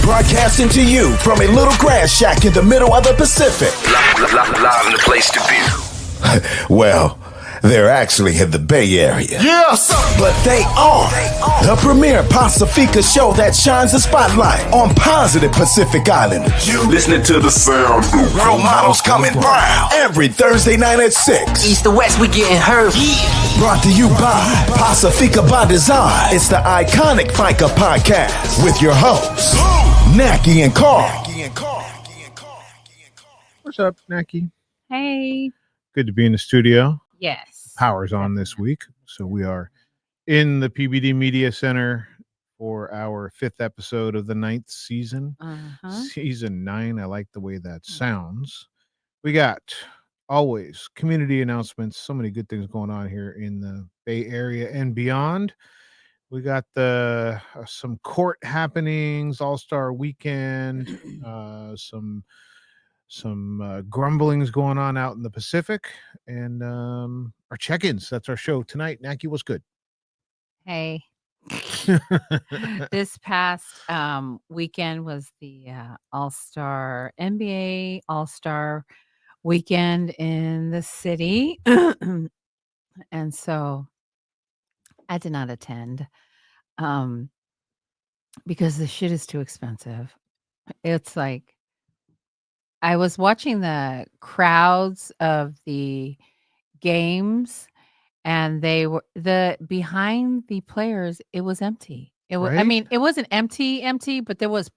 Broadcasting to you from a little grass shack in the middle of the Pacific. Live in the place to be. Well, they're actually in the Bay Area. Yeah, but they are the premier Pacifica show that shines a spotlight on positive Pacific Islanders. You listening to the sound. Role models coming brown every Thursday night at 6. East to west, we getting hurt. Brought to you by Pacifica by Design. It's the iconic Faika podcast with your hosts, Naki and Carl. What's up, Naki? Hey. Good to be in the studio. Yes. Power's on this week. So we are in the PBD Media Center for our 5th episode of the 9th season. Season 9. I like the way that sounds. We got always community announcements. So many good things going on here in the Bay Area and beyond. We got the some court happenings, All-Star Weekend, some grumblings going on out in the Pacific, and our check-ins. That's our show tonight. Naki, what's good? Hey. This past weekend was the All-Star NBA All-Star Weekend in the city. And so I did not attend because the shit is too expensive. It's like I was watching the crowds of the games, and they were behind the players. It was empty. It was. Right? I mean, it wasn't empty, but there was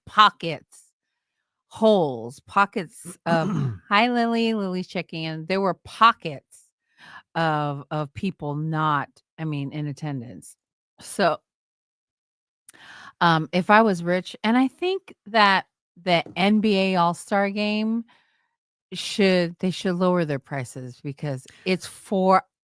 holes of. Hi, Lily. Lily's checking in. There were pockets of people not. I mean, in attendance. So, if I was rich, and I think that the NBA All-Star game should lower their prices because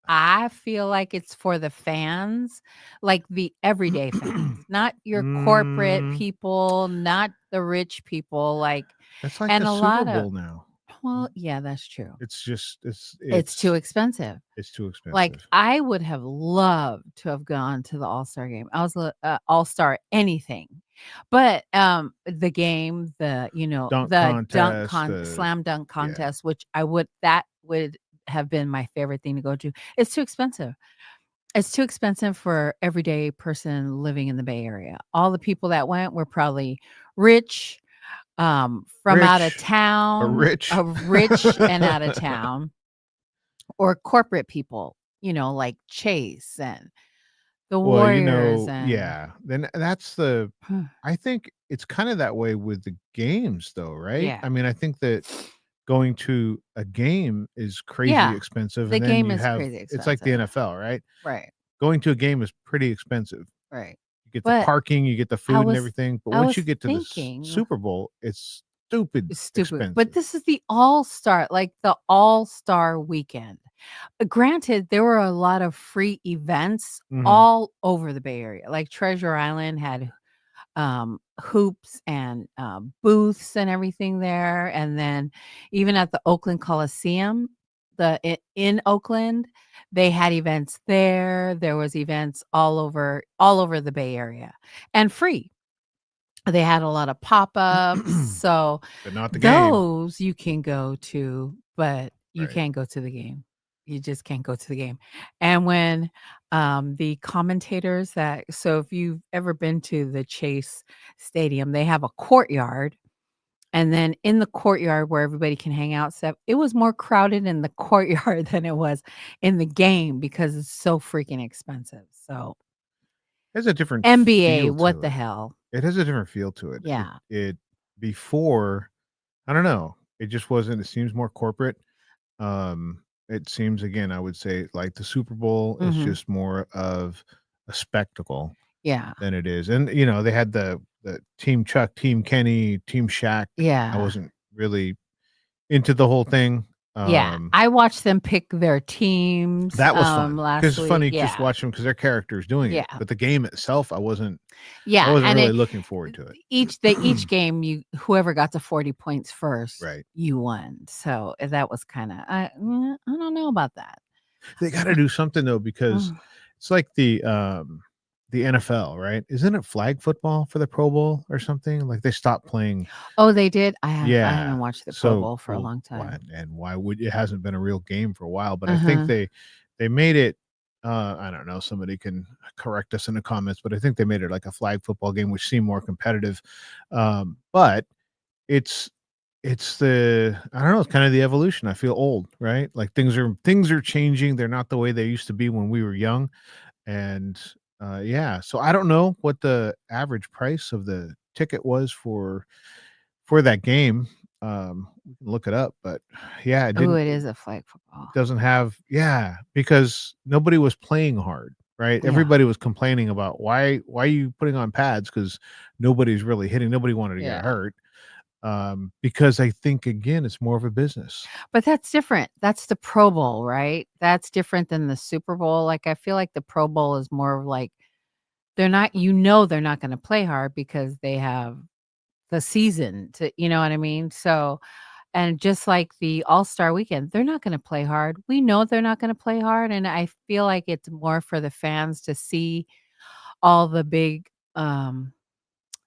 I feel like it's for the fans, like the everyday fans, not your corporate people, not the rich people. Like That's like and the a Super lot Bowl of now. well, yeah, that's true. It's just It's too expensive. It's too expensive. Like I would have loved to have gone to the All-Star game. I was All-Star anything. But the game, the slam dunk contest, which that would have been my favorite thing to go to. It's too expensive. It's too expensive for everyday person living in the Bay Area. All the people that went were probably rich, from out of town, rich and out of town, or corporate people, like Chase and the Warriors. Then that's I think it's kind of that way with the games though, right? Yeah. I mean, I think that going to a game is crazy expensive. The and then game you is have, crazy expensive. It's like the NFL, right? Right. Going to a game is pretty expensive. Right. You get the parking, you get the food and everything. But once you get to the Super Bowl, it's stupid expensive. But this is the All-Star Weekend. Granted, there were a lot of free events all over the Bay Area. Like Treasure Island had hoops and booths and everything there. And then even at the Oakland Coliseum, in Oakland, they had events there. There was events all over the Bay Area and free. They had a lot of pop-ups. So but not the game. Those you can go to, but you can't go to the game. You just can't go to the game. And when the commentators so if you've ever been to the Chase Stadium, they have a courtyard. And then in the courtyard where everybody can hang out stuff, it was more crowded in the courtyard than it was in the game because it's so freaking expensive. So it has a different NBA, what the hell? It has a different feel to it. Yeah. It before, I don't know. It just wasn't. It seems more corporate. It seems, again, I would say like the Super Bowl is just more of a spectacle than it is. And, they had the Team Chuck, Team Kenny, Team Shaq. Yeah. I wasn't really into the whole thing. I watched them pick their teams. That was fun. Last week. It's funny Yeah. just watch them because their characters doing it. But the game itself, I wasn't and really looking forward to it. Each game, whoever got to 40 points first, you won. So that was kind of I don't know about that. They got to do something though, because it's like the the NFL, right? Isn't it flag football for the Pro Bowl or something? Like they stopped playing. Oh, they did? I Yeah. haven't watched the Pro So Bowl for a long why time. and why would it hasn't been a real game for a while, but I think Uh-huh. they made it I don't know, somebody can correct us in the comments, but I think they made it like a flag football game which seemed more competitive. But it's I don't know, it's kind of the evolution. I feel old, right? Like things are changing. They're not the way they used to be when we were young. And yeah, so I don't know what the average price of the ticket was for that game. We can look it up, but yeah, Oh, it is a flag football. doesn't have because nobody was playing hard, right? Yeah. Everybody was complaining about why are you putting on pads because nobody's really hitting. Nobody wanted to get Yeah. hurt. Because I think again, it's more of a business. But that's different. That's the Pro Bowl, right? That's different than the Super Bowl. Like, I feel like the Pro Bowl is more of like they're not gonna play hard because they have the season to you know what I mean? So and just like the All-Star Weekend, they're not gonna play hard. We know they're not gonna play hard, and I feel like it's more for the fans to see all the big,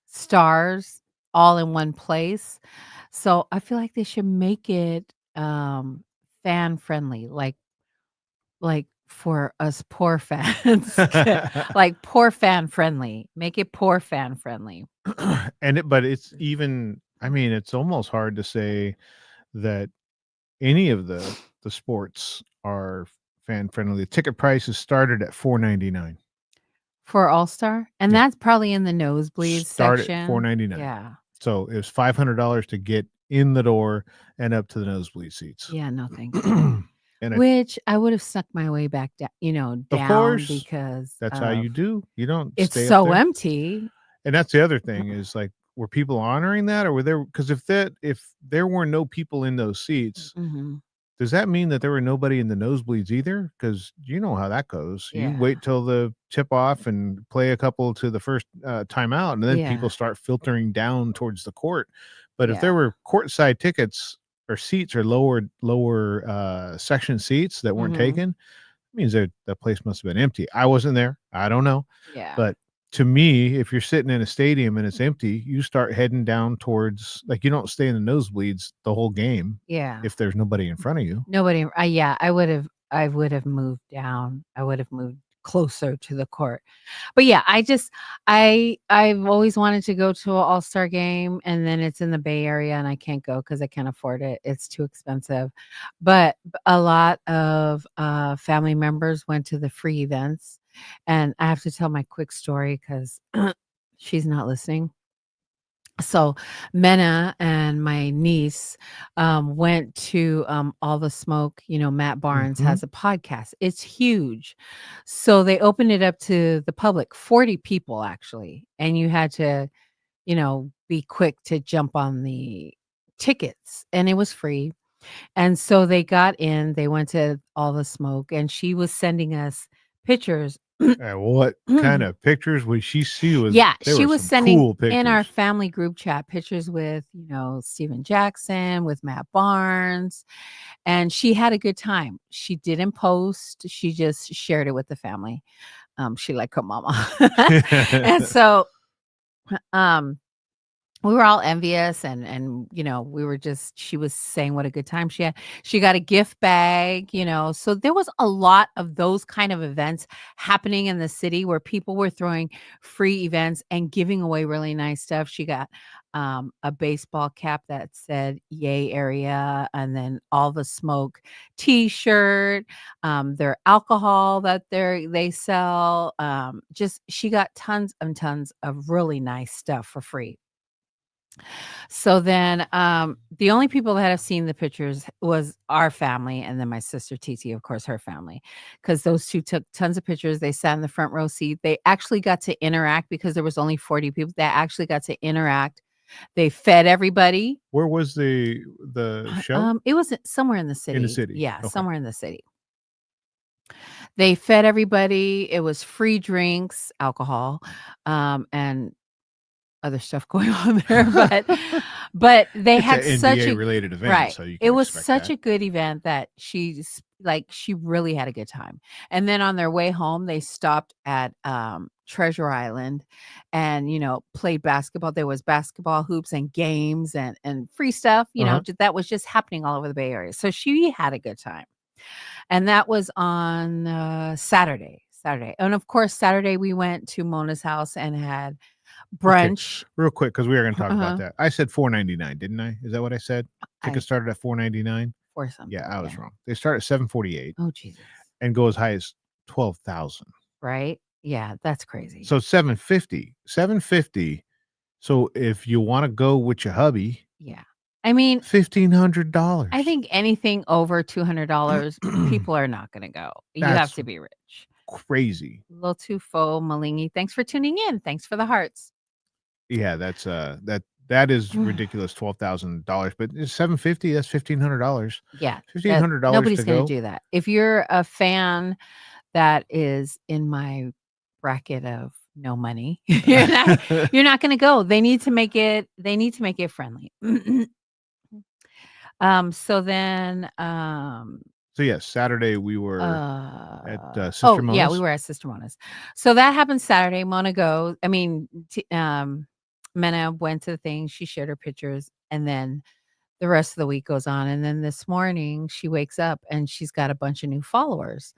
stars all in one place. So, I feel like they should make it, fan friendly, like, for us poor fans, like, poor fan friendly. Make it poor fan friendly. But it's even I mean, it's almost hard to say that any of the sports are fan friendly. The ticket prices started at $4.99. For All-Star? And Yeah. that's probably in the nosebleeds Start at section. $4.99. Yeah. So it was $500 to get in the door and up to the nosebleed seats. Yeah, no, thank you. And Which I would have snuck my way back of down course, because that's how you of do. You don't it's stay up so there. empty. And that's the other thing is like, were people honoring that or were there? Because if there were no people in those seats, Mhm. does that mean that there were nobody in the nosebleeds either? Because you know how that goes. You Yeah. wait till the tip off and play a couple to the first timeout, and then people Yeah. start filtering down towards the court. But if there Yeah. were courtside tickets or seats or lower section seats that weren't Mhm. taken, it means that place must have been empty. I wasn't there. I don't know. Yeah. But to me, if you're sitting in a stadium and it's empty, you start heading down towards like you don't stay in the nosebleeds the whole game Yeah. if there's nobody in front of you. Nobody yeah, I would have moved down. I would have moved closer to the court. But yeah, I've always wanted to go to an all-star game and then it's in the Bay Area and I can't go because I can't afford it. It's too expensive. But a lot of family members went to the free events. And I have to tell my quick story because she's not listening. So Mena and my niece went to All the Smoke. You know, Matt Barnes Mhm. has a podcast. It's huge. So they opened it up to the public, 40 people actually. And you had to, be quick to jump on the tickets and it was free. And so they got in, they went to All the Smoke and she was sending us pictures. What kind of pictures would she see? Yeah, There she were was some sending cool in our pictures. family group chat pictures with, Steven Jackson, with Matt Barnes, and she had a good time. She didn't post, she just shared it with the family. She like her mama. And so, um we were all envious and we were just she was saying what a good time she had. She got a gift bag, so there was a lot of those kind of events happening in the city where people were throwing free events and giving away really nice stuff. She got a baseball cap that said yay area and then All the Smoke t-shirt, their alcohol that they sell, just she got tons and tons of really nice stuff for free. So then, the only people that have seen the pictures was our family and then my sister Titi, of course, her family, because those two took tons of pictures. They sat in the front row seat. They actually got to interact because there was only 40 people that actually got to interact. They fed everybody. Where was the show? It was somewhere in the city. In the city. Yeah, Okay. somewhere in the city. They fed everybody. It was free drinks, alcohol, and other stuff going on there, but they It's had an such NBA a related event, right. so you It can was expect such that. a good event that she really had a good time. And then on their way home, they stopped at Treasure Island and, played basketball. There was basketball hoops and games and free stuff, that was just happening all over the Bay Area. So she had a good time. And that was on Saturday. And of course, Saturday we went to Mona's house and had brunch. Real quick, because we are going to talk Uh-huh. about that. I said $4.99, didn't I? Is that what I said? Tickets started at $4.99. Or something. Yeah, I was wrong. They start at $7.48. Oh, Jesus. And go as high as 12,000. Right? Yeah, that's crazy. So $750. So if you want to go with your hubby, yeah. I mean, $1,500. I think anything over $200, people are not going to go. You have to be rich. Crazy. Lotu Fo Malingi. Thanks for tuning in. Thanks for the hearts. Yeah, that's that is ridiculous. $12,000, but it's $750. That's $1,500. Yeah, $1,500. Nobody's going to do that. If you're a fan that is in my bracket of no money, you're not going to go. They need to make it. They need to make it friendly. So then. So yes, Saturday we were at Sister Mona's. Yeah, we were at Sister Mona's. So that happened Saturday. Mona goes. I mean, Mena went to the thing. She shared her pictures, and then the rest of the week goes on. And then this morning she wakes up and she's got a bunch of new followers.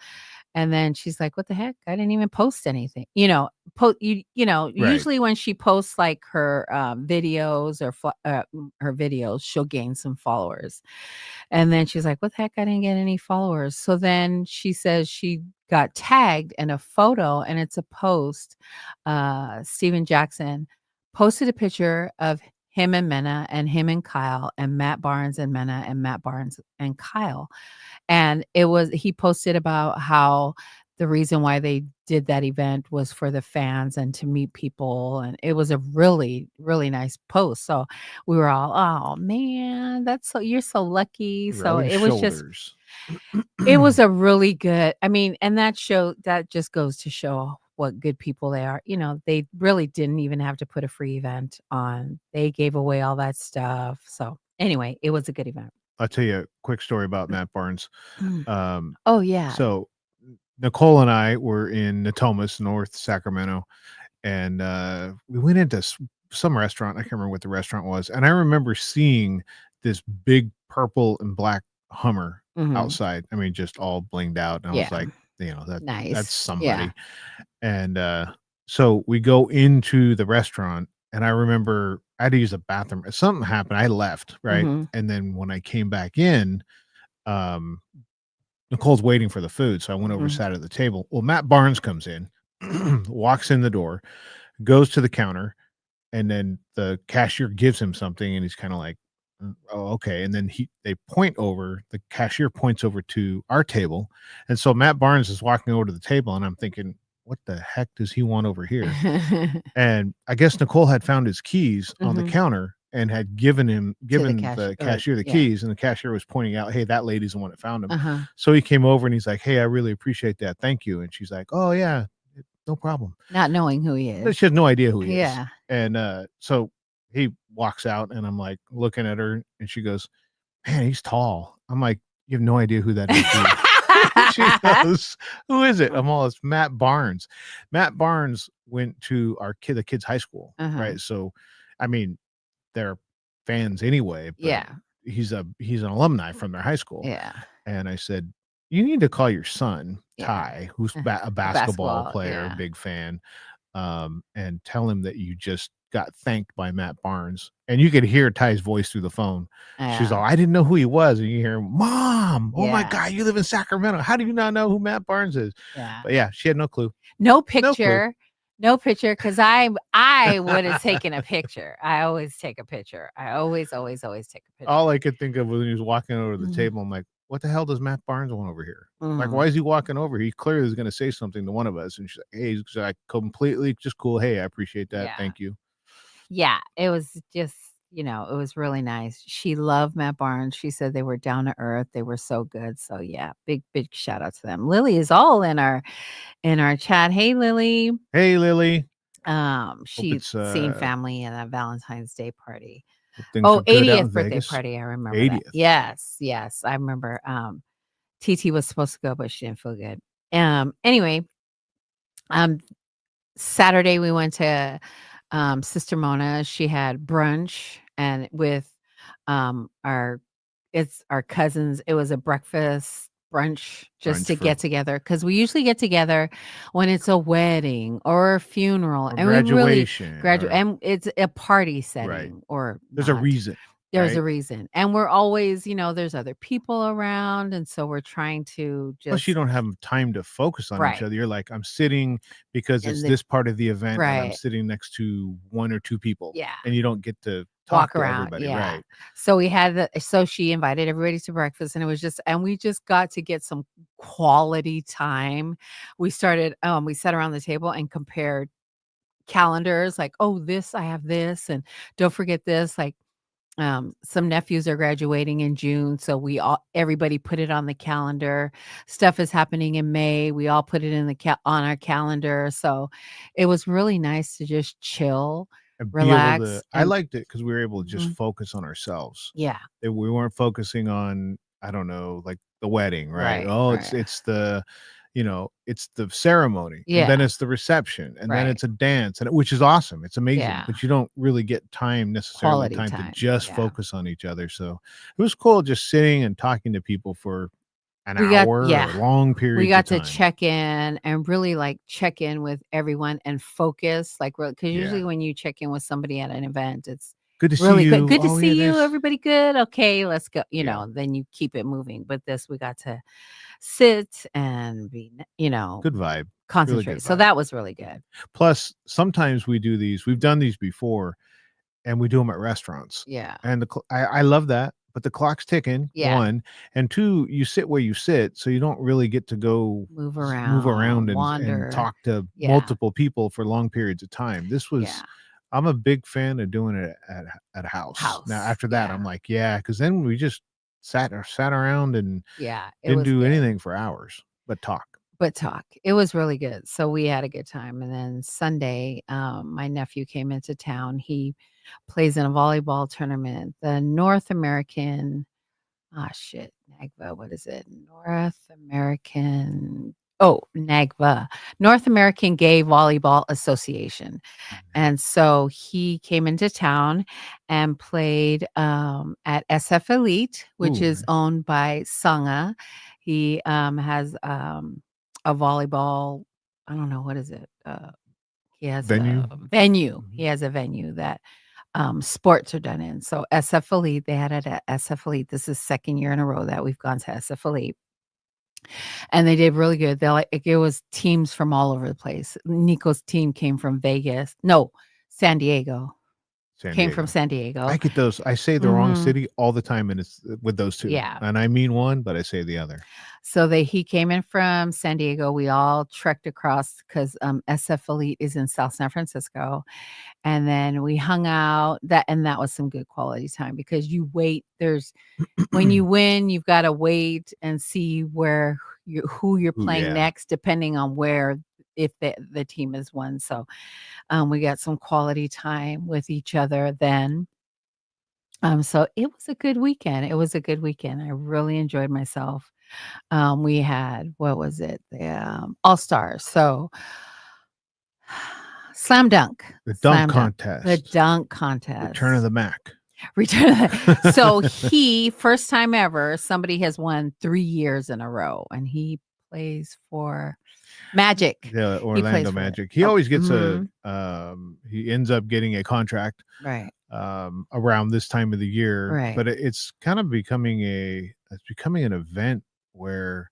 And then she's like, "What the heck? I didn't even post anything." Usually when she posts like her videos or her videos, she'll gain some followers. And then she's like, "What the heck? I didn't get any followers." So then she says she got tagged in a photo, and it's a post. Steven Jackson posted a picture of him and Mena and him and Kyle and Matt Barnes and Mena and Matt Barnes and Kyle. And he posted about how the reason why they did that event was for the fans and to meet people. And it was a really, really nice post. So we were all, oh man, you're so lucky. So it was it was a really good, and that just goes to show what good people they are. They really didn't even have to put a free event on. They gave away all that stuff. So anyway, it was a good event. I'll tell you a quick story about Matt Barnes. Oh yeah. So Nicole and I were in Natomas, North Sacramento, and we went into some restaurant. I can't remember what the restaurant was. And I remember seeing this big purple and black Hummer outside. I mean, just all blinged out. And I was like, nice. That's somebody. Yeah. And so we go into the restaurant, and I remember I had to use a bathroom. Something happened. I left, right? And then when I came back in, Nicole's waiting for the food. So I went over, sat at the table. Well, Matt Barnes comes in, walks in the door, goes to the counter, and then the cashier gives him something, and he's kind of like, "Oh, okay." And then the cashier points over to our table. And so Matt Barnes is walking over to the table, and I'm thinking, what the heck does he want over here? And I guess Nicole had found his keys on the counter and had given the cashier the keys, and the cashier was pointing out, "Hey, that lady's the one that found him." So he came over and he's like, "Hey, I really appreciate that. Thank you." And she's like, "Oh yeah, no problem." Not knowing who he is. She has no idea who he is. Yeah. And so he walks out, and I'm like looking at her, and she goes, "Man, he's tall." I'm like, "You have no idea who that is." She goes, "Who is it?" I'm all, "It's Matt Barnes." Matt Barnes went to the kids' high school, right? So, I mean, they're fans anyway. But yeah. He's an alumni from their high school. Yeah. And I said, "You need to call your son, Ty, who's a basketball player, big fan, and tell him that you just got thanked by Matt Barnes." And you could hear Ty's voice through the phone. She's all, "I didn't know who he was." And you hear, "Mom, oh my God, you live in Sacramento. How do you not know who Matt Barnes is?" Yeah. But yeah, she had no clue. No picture. No picture, because I would have taken a picture. I always take a picture. I always take a picture. All I could think of was when he was walking over to the table, I'm like, what the hell does Matt Barnes want over here? Like, why is he walking over? He clearly is going to say something to one of us. And she's like, "Hey," he's like, completely just cool. "Hey, I appreciate that. Yeah. Thank you." Yeah, it was just, it was really nice. She loved Matt Barnes. She said they were down to earth. They were so good. So yeah, big shout out to them. Lily is all in our chat. Hey, Lily. Hey, Lily. She's seen family at a Valentine's Day party. 80th birthday party. I remember 80th. That. Yes. I remember TT was supposed to go, but she didn't feel good. Anyway, Saturday we went to Sister Mona. She had brunch and with our cousins. It was a breakfast brunch just Brunch to for get together because we usually get together when it's a wedding or a funeral, or and we really graduation graduate, or and it's a party right. setting or There's a not. reason, There's right? a reason, and we're always, there's other people around, and so we're trying to Plus, you just don't have time to focus on each right other. You're like, I'm sitting because it's and the this part of the event, and I'm right, sitting next to one or two people, yeah. and you don't get to talk Walk to around, everybody, yeah. right? So she invited everybody to breakfast, and it was just and we just got to get some quality time. We started, we sat around the table and compared calendars, like, "Oh, this I have this, and don't forget this," like, some nephews are graduating in June, so everybody put it on the calendar. Stuff is happening in May, we all put it in on our calendar, so it was really nice to just chill, And be able to, relax, I and liked it because we were able to just mhm, focus on ourselves. yeah. That we weren't focusing on, I don't know, like the wedding, right? Right, Oh, right. it's the, it's the ceremony, and then Yeah, it's the reception, and then right. it's a dance, and which is awesome. It's amazing, Yeah. but you don't really get necessarily Quality time to time, just yeah. focus on each other. So it was cool just sitting and talking to people for an We got hour yeah. or long We periods of got to time. check in and really, like, check in with everyone and focus, like, because Yeah. usually when you check in with somebody at an event, it's Good to see really good. you. "Good to Oh, yeah, see you. this. Everybody good? Okay, let's go," Yeah. then you keep it moving. But this, we got to sit and Good vibe. Really good concentrate. So vibe. that was really good. Plus, sometimes we've done these before, and we do them at restaurants. Yeah. And I love that, but the clock's ticking, Yeah. 1, and 2, you sit where you sit, so you don't really get to go move around Move around, and wander. talk to Yeah. multiple people for long periods of time. Yeah. I'm a big fan of doing it at a house. Now, House. after that, I'm Yeah. like, yeah, because then we just sat around and Yeah. It didn't was do good. anything for hours but talk. But talk. It was really good. So we had a good time. And then Sunday, my nephew came into town. He plays in a volleyball tournament, the North American, NAGVA. What is it? NAGVA, North American Gay Volleyball Association. And so he came into town and played at SF Elite, which Ooh, is nice. owned by Sangha. He has a volleyball, I don't know, what is it? He has Venue? a venue. Mhm. He has a venue that sports are done in. So SF Elite, they had it at SF Elite. This is second year in a row that we've gone to SF Elite. And they did really good. It was teams from all over the place. Nico's team came from Vegas. No, San Diego. San Came from Diego. San I Diego. get those. I say the wrong Mhm. city all the time, and it's with those 2, Yeah. and I mean one, but I say the other. So he came in from San Diego. We all trekked across because SF Elite is in South San Francisco. And then we hung out, and that was some good quality time because you wait. When you win, you've got to wait and see who you're Ooh, playing yeah. next, depending on where, if the team has won. So we got some quality time with each other then. So it was a good weekend. It was a good weekend. I really enjoyed myself. We had, what was it? The All Stars. So slam dunk, The dunk slam dunk, the contest. dunk Return of contest. the Mac. Return. So first time ever, somebody has won 3 years in a row, and he plays for Magic. The He plays Orlando for it. Magic. He Oh, always gets mhm. he ends up getting a contract Right, around this time of the year, right. but it's kind of becoming an event where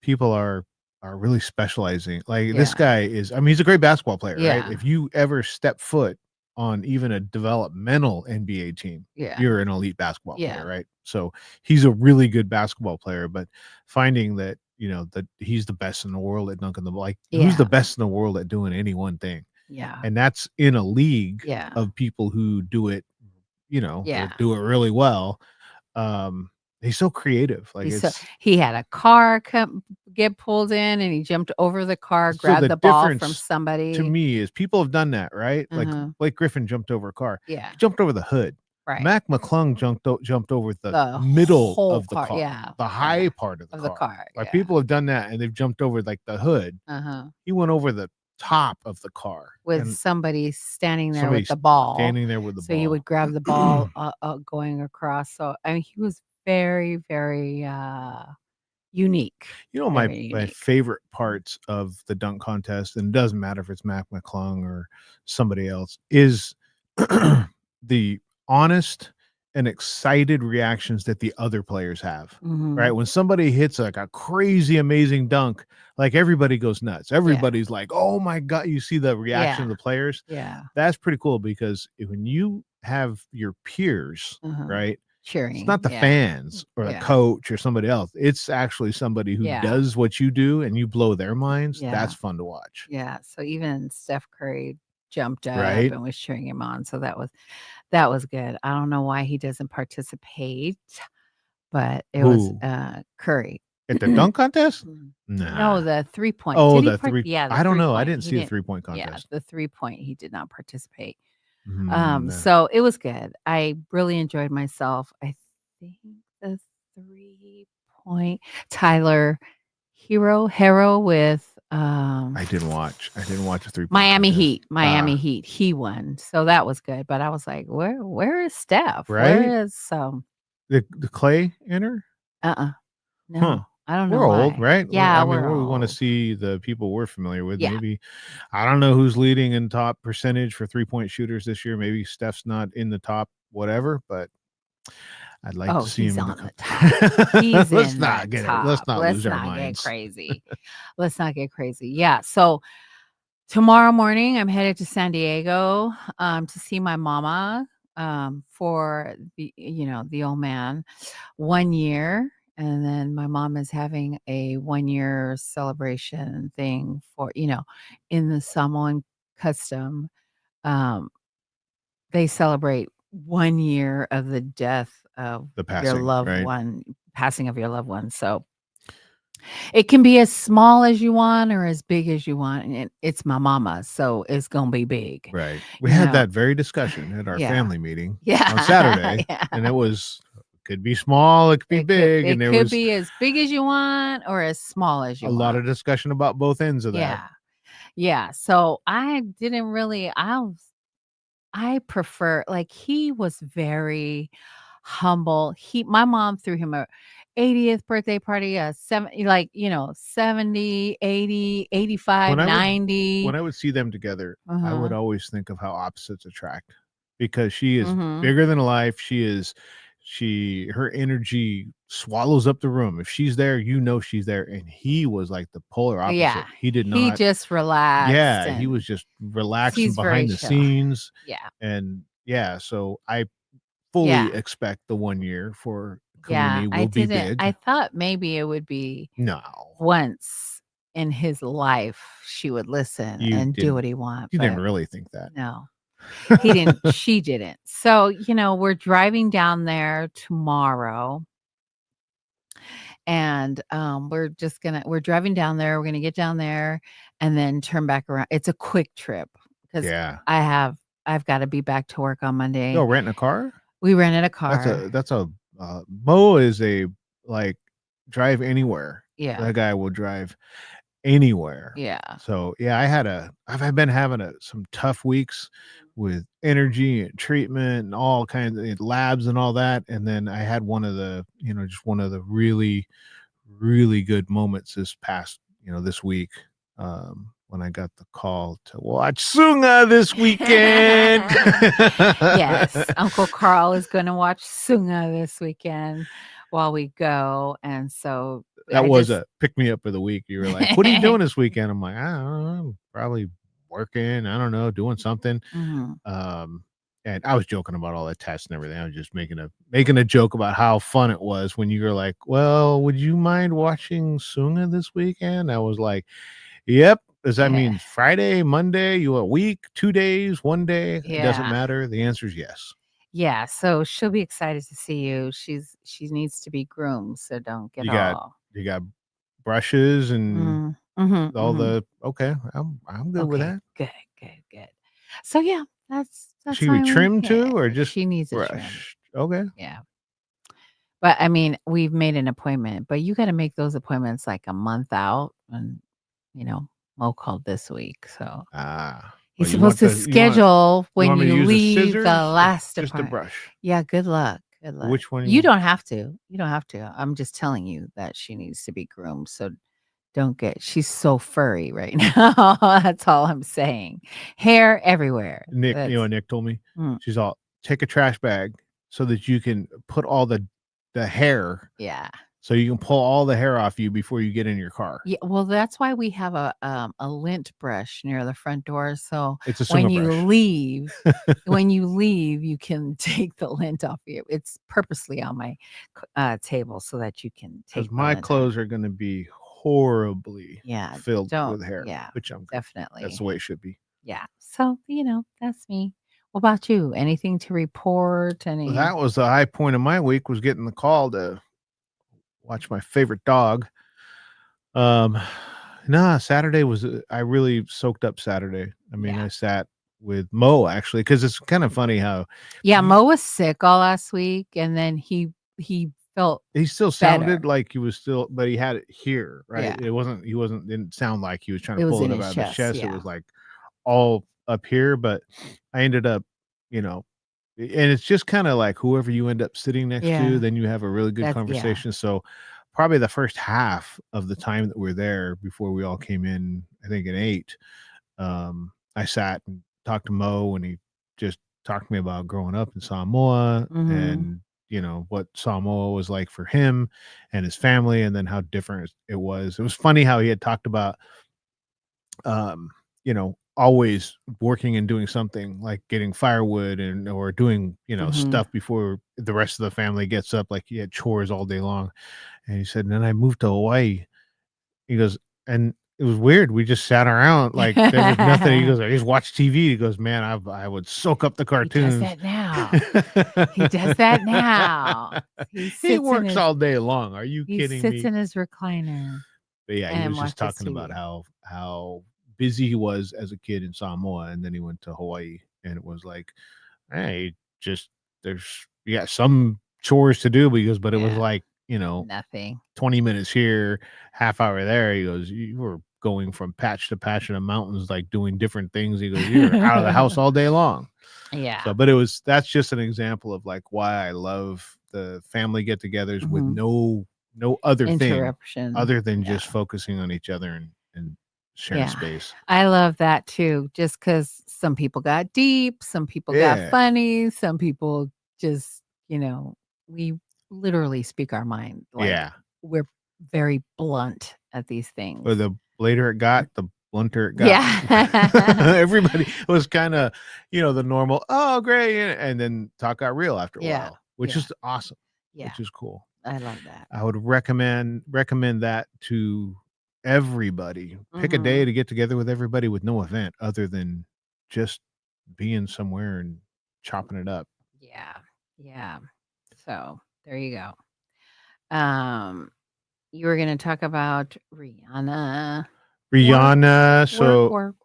people are really specializing. Like this Yeah, guy is, I mean, he's a great basketball player, right? yeah, If you ever step foot on even a developmental NBA team, yeah, you're an elite basketball yeah, player, right? So he's a really good basketball player, but finding that, that he's the best in the world at dunking the ball, like who's the yeah, best in the world at doing any one thing? yeah, And that's in a league yeah, of people who do it, yeah. that do it really well. Um, he's so creative. Like it's He had a car get pulled in, and he jumped over the car, so grabbed the the ball from difference to somebody. me is people have done that, right? Like Uh-huh. Blake Griffin jumped over a car. Yeah, He jumped over the hood. right. Mac McClung jumped over the The middle whole of the car, car, yeah, the yeah, high part of the of the car. car, Like yeah. people have done that and they've jumped over like the hood. Uh-huh. He went over the top of the car with and somebody standing there somebody with the ball. standing there with the So ball. he would grab the ball going across. So I mean, he was very, very unique. You know, my Very unique. favorite parts of the dunk contest, and it doesn't matter if it's Mac McClung or somebody else, is the honest and excited reactions that the other players have. Right? Mhm. When somebody hits like a crazy, amazing dunk, like everybody goes nuts. Everybody's like, "Oh my God." You see the reaction of Yeah. the players. Yeah. That's pretty cool because when you have your peers, Uh-huh. right? It's Cheering. not the Yeah. fans or the Yeah. coach or somebody else. It's actually somebody who Yeah. does what you do and you blow their minds. Yeah. That's fun to watch. Yeah. So even Steph Curry jumped up Right? and was cheering him on. So that was good. I don't know why he doesn't participate, but it was Who? Curry. At the dunk contest? No, Nah. the 3-point. Oh, Did he the part? three. Yeah, the I don't know. I 3-point. didn't He see a didn't. 3-point Yeah, contest. the 3-point. He did not participate. Mm, So it was good. I really enjoyed myself. I think the 3-point Tyler Hero with I didn't watch a 3-point Miami contest. Heat. Miami Heat. He won. So that was good. But I was like, where is Steph? Right? Where is The Clay enter? no. Huh. I don't know We're old, why. right? Yeah, I mean, we're we want to old. see the people we're familiar with. Yeah. Maybe I don't know who's leading in top percentage for 3-point shooters this year. Maybe Steph's not in the top, whatever, but I'd like to see He's him in on the the top. He's let's in not the get top. let's not Let's lose our not get minds. crazy. Let's not get crazy. Yeah. So tomorrow morning, I'm headed to San Diego to see my mama for the old man 1 year. And then my mom is having a 1-year celebration thing for, in the Samoan custom. They celebrate 1 year of the death of The your passing, loved right? one, passing of your loved one. So it can be as small as you want or as big as you want. And it's my mama, so it's gonna be big. Right. We You had know? that very discussion at our Yeah. family meeting Yeah. on Saturday, Yeah. and it was could be small, it could be big, and It there could was be as big as you want or as small as a you lot want. of discussion about both ends of that. Yeah. Yeah. So I didn't really I prefer, like, he was very humble. My mom threw him a 80th birthday party, a 70, 80, 85, When I would 90. when I would see them together, I would Uh-huh. always think of how opposites attract because she is Mhm. bigger than life. Her energy swallows up the room. If she's there, you know she's there. And he was like the polar opposite. Yeah. He did He not. just relaxed. Yeah, he and was just relaxing he's very behind the chill. scenes. Yeah. And yeah, so I fully Yeah. expect the 1 year for Yeah. Kaluni I will be didn't. big. I thought maybe it would be No, once in his life she would listen you and do didn't. what he wants. You didn't really think that. No. He didn't. She didn't. So, we're driving down there tomorrow. And we're driving down there. We're gonna get down there and then turn back around. It's a quick trip because Yeah. I've got to be back to work on Monday. Yo, renting a car? We rented a car. That's a Mo is a like drive anywhere. Yeah. That guy will drive anywhere. Yeah. So yeah, I've been having some tough weeks with energy and treatment and all kinds of labs and all that. And then I had one of the really, really good moments this week. When I got the call to watch Sunga this weekend. Yes, Uncle Carl is going to watch Sunga this weekend while we go, and so that was a pick me up for the week. You were like, "What are you doing this weekend?" I'm like, "I don't know, probably working. I don't know, doing something." Mhm. And I was joking about all the tests and everything. I was just making a joke about how fun it was when you were like, "Well, would you mind watching Sunga this weekend?" I was like, "Yep." Does that mean Friday, Monday, you a week, 2 days, 1 day? It doesn't Yeah. matter. The answer is yes. Yeah, so she'll be excited to see you. She needs to be groomed, so don't get You all. got brushes and all the okay. I'm good with that. Good, good, good. So yeah, that's Should we trim yeah, too, or just she needs a trim. brush? Okay. Yeah. But I mean, we've made an appointment, but you got to make those appointments like a month out and Mo called this week, so he's you want supposed to the you want schedule you when want me to you use a leave the scissors or last just a appointment. brush? Yeah, good luck. Good luck. Which one You don't have to. You don't have to. I'm just telling you that she needs to be groomed. So don't get. She's so furry right now. That's all I'm saying. Hair everywhere. Nick, you know what Nick told me? Mm. She's all, take a trash bag so that you can put all the hair. Yeah. So you can pull all the hair off you before you get in your car. Yeah, well, that's why we have a lint brush near the front door. So It's a when Suma you brush. leave, you can take the lint off you. It's purposely on my table so that you can take Because the my lint off. clothes are going to be horribly filled with hair, Yeah, which I'm good. definitely. That's the way it should be. Yeah. So, that's me. What about you? Anything to report? Any? That was the high point of my week, was getting the call to watch my favorite dog. Saturday was, I really soaked up Saturday. I mean, I sat with Mo actually, because it's kind of funny how Mo was sick all last week, and then he felt he still sounded better. like he was still, but he had it here, right? Yeah. Didn't sound like he was trying It to was pull in it up his out of his chest, chest. It yeah. was like all up here, but I ended up, and it's just kind of like whoever you end up sitting next to, then you have a really good conversation. So probably the first half of the time that we're there before we all came in, I think at 8, I sat and talked to Mo, and he just talked to me about growing up in Samoa and what Samoa was like for him and his family, and then how different it was. It was funny how he had talked about always working and doing something like getting firewood or doing stuff before the rest of the family gets up, like he had chores all day long. And he said, and then I moved to Hawaii. He goes, and it was weird. We just sat around like there was nothing. He goes, I just watched TV. He goes, man, I would soak up the cartoons. He does that now. He does that now. He works all day long. Are you kidding me? He sits in his recliner. But yeah, he was just talking about how busy he was as a kid in Samoa, and then he went to Hawaii, and it was like, hey, you got some chores to do. Because, but it was like, nothing. 20 minutes here, half hour there. He goes, you were going from patch to patch in the mountains, like doing different things. He goes, you're out of the house all day long. Yeah. So, but that's just an example of like why I love the family get-togethers with no other thing other than just focusing on each other and sharing space. I love that too, just because some people got deep, some people got funny, some people just, we literally speak our mind. Like, we're very blunt at these things. Or the later it got, the blunter it got. Yeah. Everybody was kind of, the normal, oh, great. And then talk got real after a while, which is awesome. Yeah. Which is cool. I love that. I would recommend that to everybody. Pick a day to get together with everybody with no event other than just being somewhere and chopping it up. Yeah. Yeah. So there you go. You were going to talk about Rihanna. So work.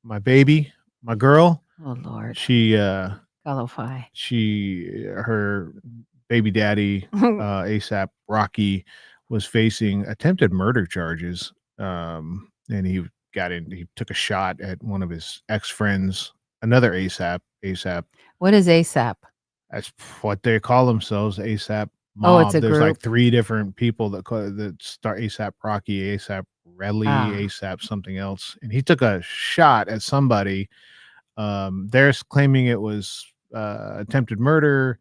my baby, my girl. Oh Lord. She She her baby daddy, ASAP Rocky, was facing attempted murder charges. And he took a shot at one of his ex-friends, another ASAP. What is ASAP? That's what they call themselves, ASAP Mob. Oh, it's a There's group. like 3 different people that start ASAP Rocky, ASAP Relly, ASAP something else. And he took a shot at somebody. They're claiming it was attempted murder.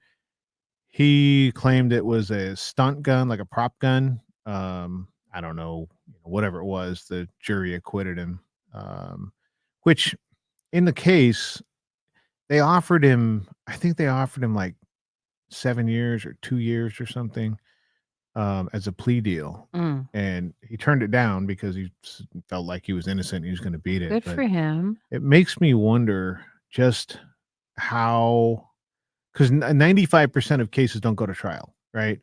He claimed it was a stunt gun, like a prop gun. I don't know, whatever it was. The jury acquitted him. Which, in the case, I think they offered him like 7 years or 2 years or something as a plea deal. And he turned it down because he felt like he was innocent. He was going to beat it. Good for him. It makes me wonder just how, because 95% of cases don't go to trial, right?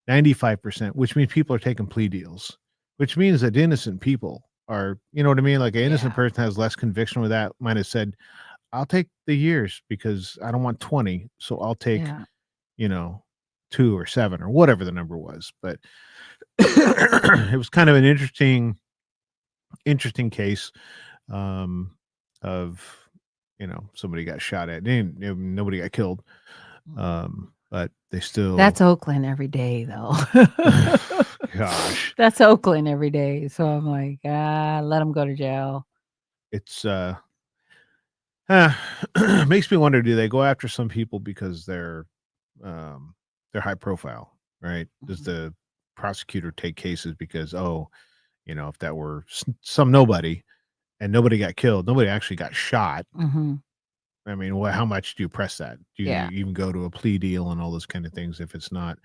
95%, which means people are taking plea deals, which means that innocent people are, you know what I mean? Like an innocent person has less conviction with that, might have said, I'll take the years because I don't want 20. So I'll take, 2 or 7 or whatever the number was. But it was kind of an interesting interesting case of somebody got shot at. Nobody got killed, but they still. That's Oakland every day, though. Gosh, that's Oakland every day. So I'm like, let them go to jail. It's makes me wonder: do they go after some people because they're high profile, right? Does the prosecutor take cases because if that were some nobody and nobody got killed, nobody actually got shot. I mean, how much do you press that? Do you even go to a plea deal and all those kind of things if it's not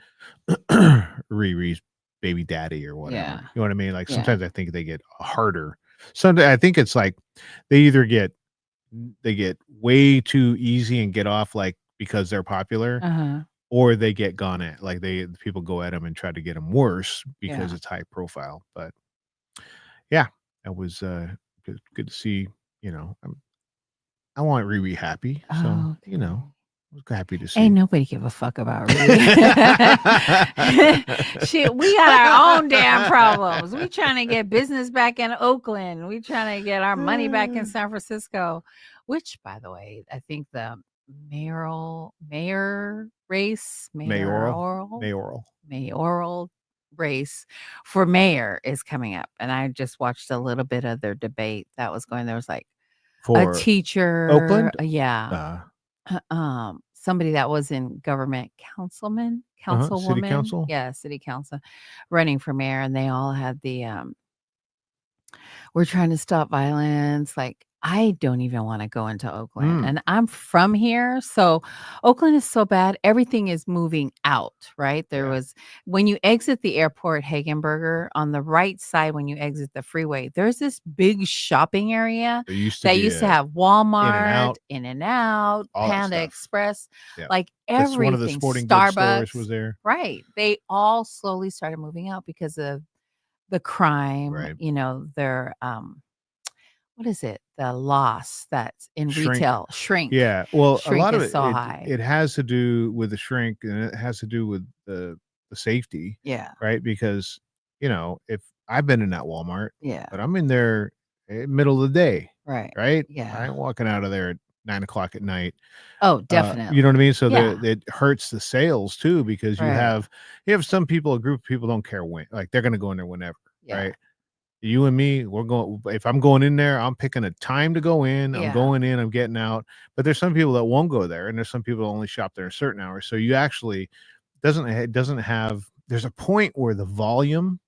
Riri's baby daddy or whatever? Yeah. You know what I mean? Like sometimes I think they get harder. Sometimes I think it's like they either get way too easy and get off like because they're popular, or they get gone at like people go at them and try to get them worse because it's high profile. But yeah, it was good to see. I want Riri happy, so I was happy to see. Ain't nobody give a fuck about Riri. Shit, we got our own damn problems. We trying to get business back in Oakland. We trying to get our money back in San Francisco. Which, by the way, I think the mayoral race for mayor is coming up, and I just watched a little bit of their debate that was going. There was like a teacher, Oakland, somebody that was in government, councilwoman, city council, city council, running for mayor, and they all had the we're trying to stop violence. Like, I don't even want to go into Oakland. And I'm from here. So Oakland is so bad. Everything is moving out, right? There was, when you exit the airport, Hagenberger, on the right side, when you exit the freeway, there's this big shopping area that used to have Walmart, In-N-Out, Panda Express, like everything. One of the sporting goods stores was there. Right. They all slowly started moving out because of the crime, their what is it? The loss that's in retail shrink. Yeah. Well, shrink a lot of it high. It has to do with the shrink, and it has to do with the safety. Yeah. Right. Because, if I've been in that Walmart, but I'm in there middle of the day. Right. Right. Yeah. I ain't walking out of there at 9:00 at night. Oh, definitely. You know what I mean? So it hurts the sales too, because you have some people, a group of people don't care when, like they're going to go in there whenever. Right. You and me, we're going. If I'm going in there, I'm picking a time to go in. I'm going in. I'm getting out. But there's some people that won't go there, and there's some people that only shop there a certain hour. So you actually doesn't have. There's a point where the volume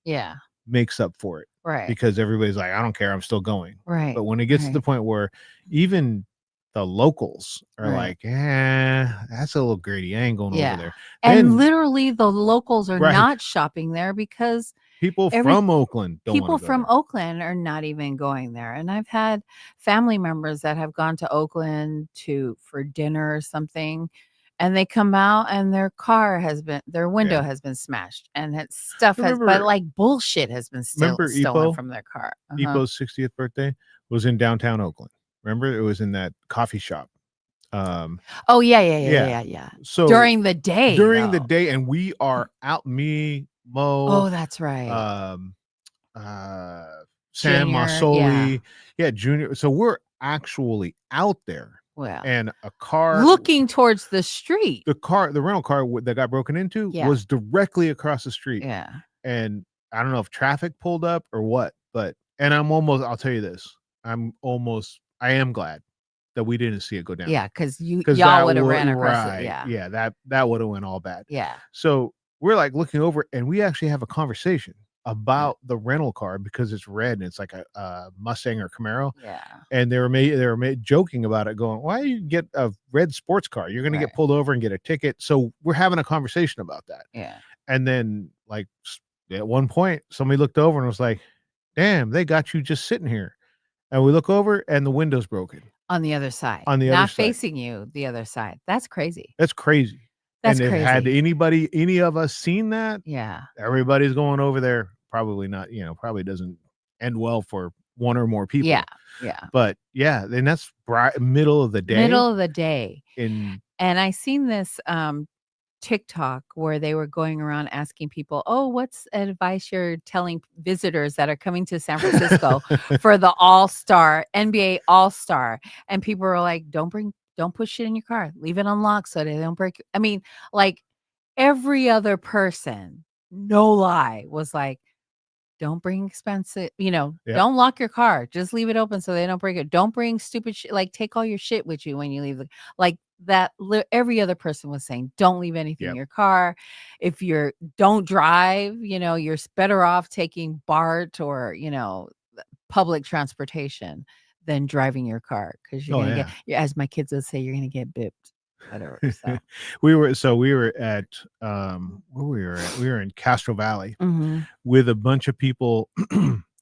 makes up for it, right? Because everybody's like, I don't care, I'm still going, right? But when it gets to the point where even the locals are like, that's a little greedy. I ain't going over there. And literally, the locals are not shopping there because people from Oakland are not even going there. And I've had family members that have gone to Oakland for dinner or something, and they come out and their window has been smashed, and but like bullshit has been stolen from their car. Epo's 60th birthday was in downtown Oakland. Remember, it was in that coffee shop. Oh yeah. So during the day, and we are out. Me, Mo. Oh, that's right. Sam Masoli, Junior. So we're actually out there. Well, and a car looking towards the street. The rental car that got broken into was directly across the street. Yeah, and I don't know if traffic pulled up or what, and I'll tell you this, I am glad that we didn't see it go down. Yeah, because y'all would have ran across it. Yeah, that would have went all bad. Yeah. So we're like looking over, and we actually have a conversation about the rental car because it's red and it's like a Mustang or Camaro. Yeah. And they were joking about it, going, "Why you get a red sports car? You're going to get pulled over and get a ticket." So we're having a conversation about that. Yeah. And then like at one point, somebody looked over and was like, "Damn, they got you just sitting here." And we look over and the window's broken. On the other side. Not facing you, the other side. That's crazy. That's crazy. That's crazy. Had any of us seen that? Yeah. Everybody's going over there. Probably not, probably doesn't end well for one or more people. Yeah. Yeah. But yeah, then that's middle of the day. And I seen this TikTok where they were going around asking people, "Oh, what's advice you're telling visitors that are coming to San Francisco for the All-Star NBA All-Star?" And people were like, don't put shit in your car. Leave it unlocked so they don't break." I mean, like every other person, no lie, was like, don't bring expensive, Yep. don't lock your car. Just leave it open so they don't break it. Don't bring stupid shit. Like, take all your shit with you when you leave. Like that, every other person was saying, don't leave anything in Yep. your car. If don't drive, you're better off taking BART or, public transportation than driving your car because you're Oh, going to yeah. get, as my kids would say, you're going to get bipped. Whatever. So, we were at where we were at. We were in Castro Valley mhm, with a bunch of people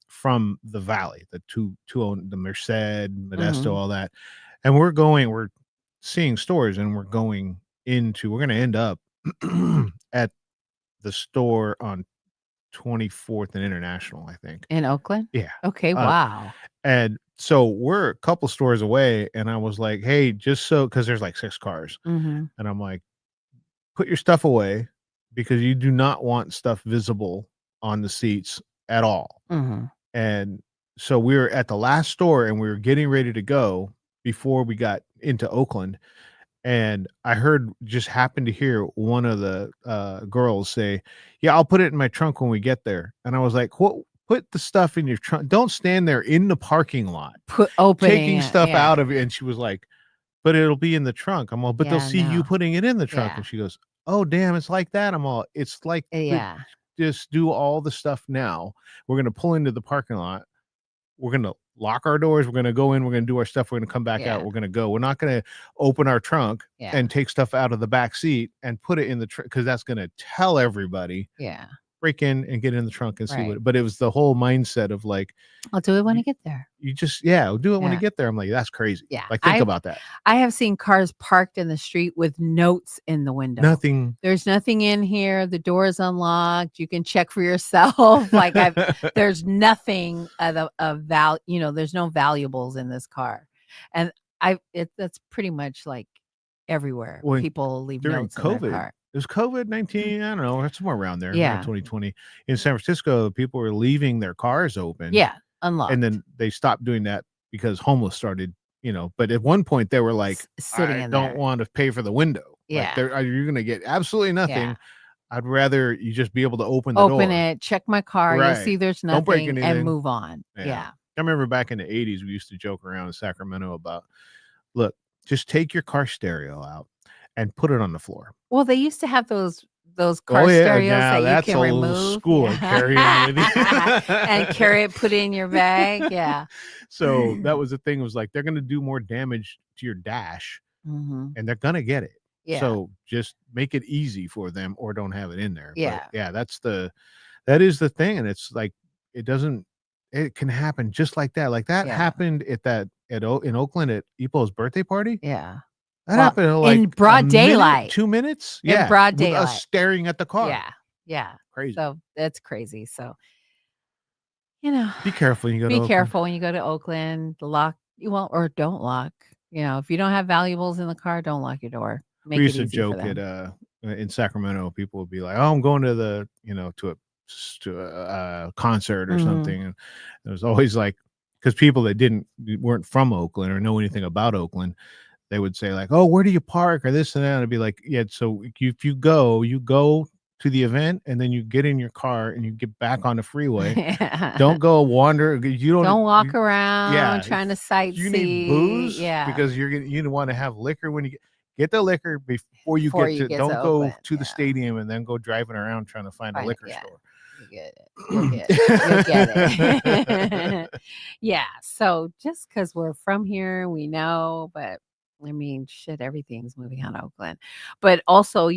from the valley, the the Merced, Modesto, mhm. all that. And we're seeing stores, and we're going to end up at the store on 24th and International, I think. In Oakland? Yeah. Okay. Uh, Wow. and so we're a couple stores away, and I was like, hey, just so, because there's like 6 cars. Mm-hmm. And I'm like, put your stuff away because you do not want stuff visible on the seats at all. Mm-hmm. And so we were at the last store, and we were getting ready to go before we got into Oakland. And I happened to hear one of the girls say, "Yeah, I'll put it in my trunk when we get there." And I was like, "What? Put the stuff in your trunk. Don't stand there in the parking lot Opening taking it. stuff Yeah. out of it." And she was like, "But it'll be in the trunk." I'm all, "But they'll Yeah, see you no. putting it in the trunk." Yeah. And she goes, "Oh, damn, it's like that." I'm all, "It's like, Yeah. just do all the stuff now. We're going to pull into the parking lot. We're going to lock our doors. We're going to go in. We're going to do our stuff. We're going to come back Yeah. out. We're going to go. We're not going to open our trunk Yeah. and take stuff out of the back seat and put it in the trunk, because that's going to tell everybody, Yeah. break in and get in the trunk and see Right. what." But it was the whole mindset of like, I'll do it when I get there. you just, yeah, do it when you Yeah. get there. I'm like, that's crazy. Yeah. Like, think about that. I have seen cars parked in the street with notes in the window. Nothing. There's nothing in here. The door is unlocked. You can check for yourself. Like there's nothing of value. There's no valuables in this car, and that's pretty much like everywhere. Well, People leave during notes in their COVID, car. it was COVID-19. I don't know, or somewhere around there. Yeah. 2020 in San Francisco, people were leaving their cars open. Yeah, unlocked. And then they stopped doing that because homeless started, but at one point they were like, sitting I in don't there. want to pay for the window. Yeah. Like, you're going to get absolutely nothing. Yeah. I'd rather you just be able to open the door. Open it, check my car. You'll Right. see there's Don't break nothing, and anything. move on. Yeah. Yeah. I remember back in the 80s, we used to joke around in Sacramento about, look, just take your car stereo out and put it on the floor. Well, they used to have those car stereos now that you can old remove. school and carry them with you. And carry it, put it in your bag. Yeah. So that was the thing, was like, they're going to do more damage to your dash, Mm-hmm. and they're going to get it. Yeah. So just make it easy for them, or don't have it in there. Yeah. But yeah, that is the thing. And it's like, it can happen just like that. Like that Yeah. happened in Oakland at Ipo's birthday party. Yeah. That happened in in broad daylight. 2 minutes. In Yeah. broad with daylight. us staring at the car. Yeah. Yeah. Crazy. So that's crazy. So, Be careful when you go to be Oakland. careful when you go to Oakland. Or don't lock. If you don't have valuables in the car, don't lock your door. Make We used it to easy joke for them. in Sacramento, people would be like, "Oh, I'm going to to a concert or Mhm. something," and it was always like, because people that weren't from Oakland or know anything about Oakland, they would say like, "Oh, where do you park?" or this and that. And I'd be like, "Yeah, so if you go to the event, and then you get in your car and you get back on the freeway. Don't go wander. You Don't walk around trying to sightsee. You need booze, Yeah. because you want to have liquor when you get the liquor before you get to. Don't go Oakland. to the stadium and then go driving around trying to find a liquor Yeah. store. You get it. You'll get it. Yeah. So just because we're from here, we know, but I mean, shit, everything's moving out of Oakland. But also,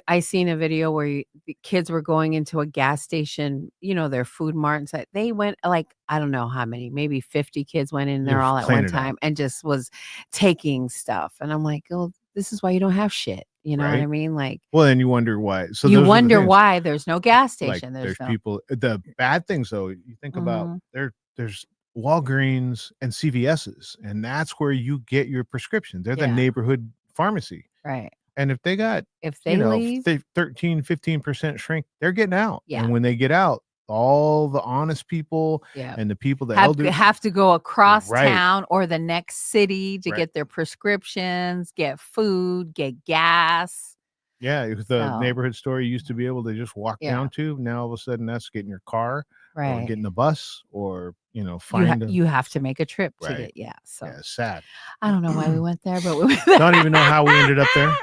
I seen a video where the kids were going into a gas station, their food mart, and said they went, like, I don't know how many, maybe 50 kids went in there Just all at clean one it time out. and just was taking stuff. And I'm like, oh, this is why you don't have shit. You know what I Right. mean? Like, Well, then you wonder why. So you those are the wonder things. why there's no gas Like, station. there's no. people. The bad things, though, you think about, Mhm. there's Walgreens and CVS's, and that's where you get your prescription. They're the Yeah. neighborhood pharmacy. Right. And if they got, If they leave, 13, 15% shrink, they're getting out. Yeah. And when they get out, all the honest people yeah, and the people, the have elders, have to go across Right. town or the next city to Right. get their prescriptions, get food, get gas. yeah, it was the So, neighborhood store you used to be able to just walk Yeah. down to. Now all of a sudden that's getting your car or right. getting a bus or, find a You have to make a trip to Right. get, So Yeah, it's sad. I don't know why we went there, but we went there. Don't even know how we ended up there.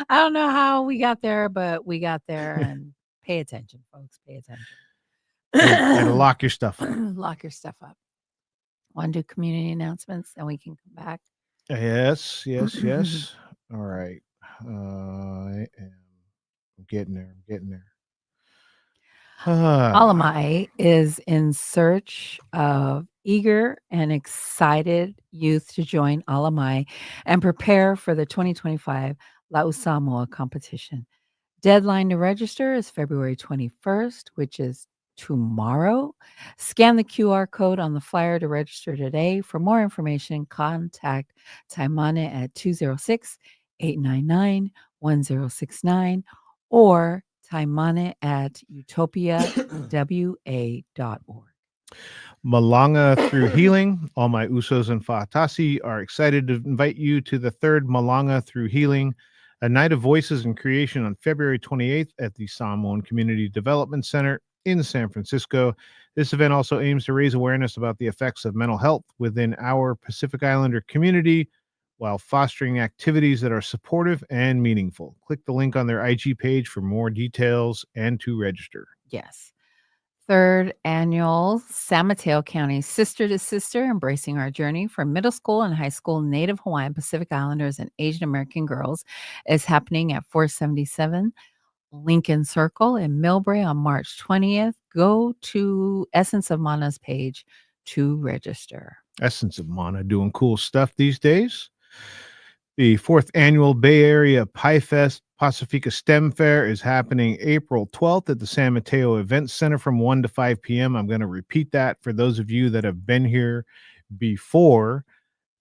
I don't know how we got there, but we got there. And pay attention, folks. Pay attention. And lock your stuff up. Lock your stuff up. Want to do community announcements, and we can come back. Yes. All right. I am getting there. Alamai is in search of eager and excited youth to join Alamai and prepare for the 2025 La Samoa competition. Deadline to register is February 21st, which is tomorrow. Scan the QR code on the flyer to register today. For more information, contact Taimane at 206-899-1069 or Taimane at utopiawa.org. Malanga Through Healing. All my Usos and Fa'atasi are excited to invite you to the third Malanga Through Healing, a night of voices and creation on February 28th at the Samoan Community Development Center in San Francisco. This event also aims to raise awareness about the effects of mental health within our Pacific Islander community while fostering activities that are supportive and meaningful. Click the link on their IG page for more details and to register. Yes. Third annual San Mateo County Sister to Sister Embracing Our Journey for middle school and high school Native Hawaiian, Pacific Islanders, and Asian American girls is happening at 477 Lincoln Circle in Millbrae on March 20th. Go to Essence of Mana's page to register. Essence of Mana doing cool stuff these days. The fourth annual Bay Area Pie Fest Pacifica STEM Fair is happening April 12th at the San Mateo Event Center from 1 to 5 p.m. I'm going to repeat that for those of you that have been here before.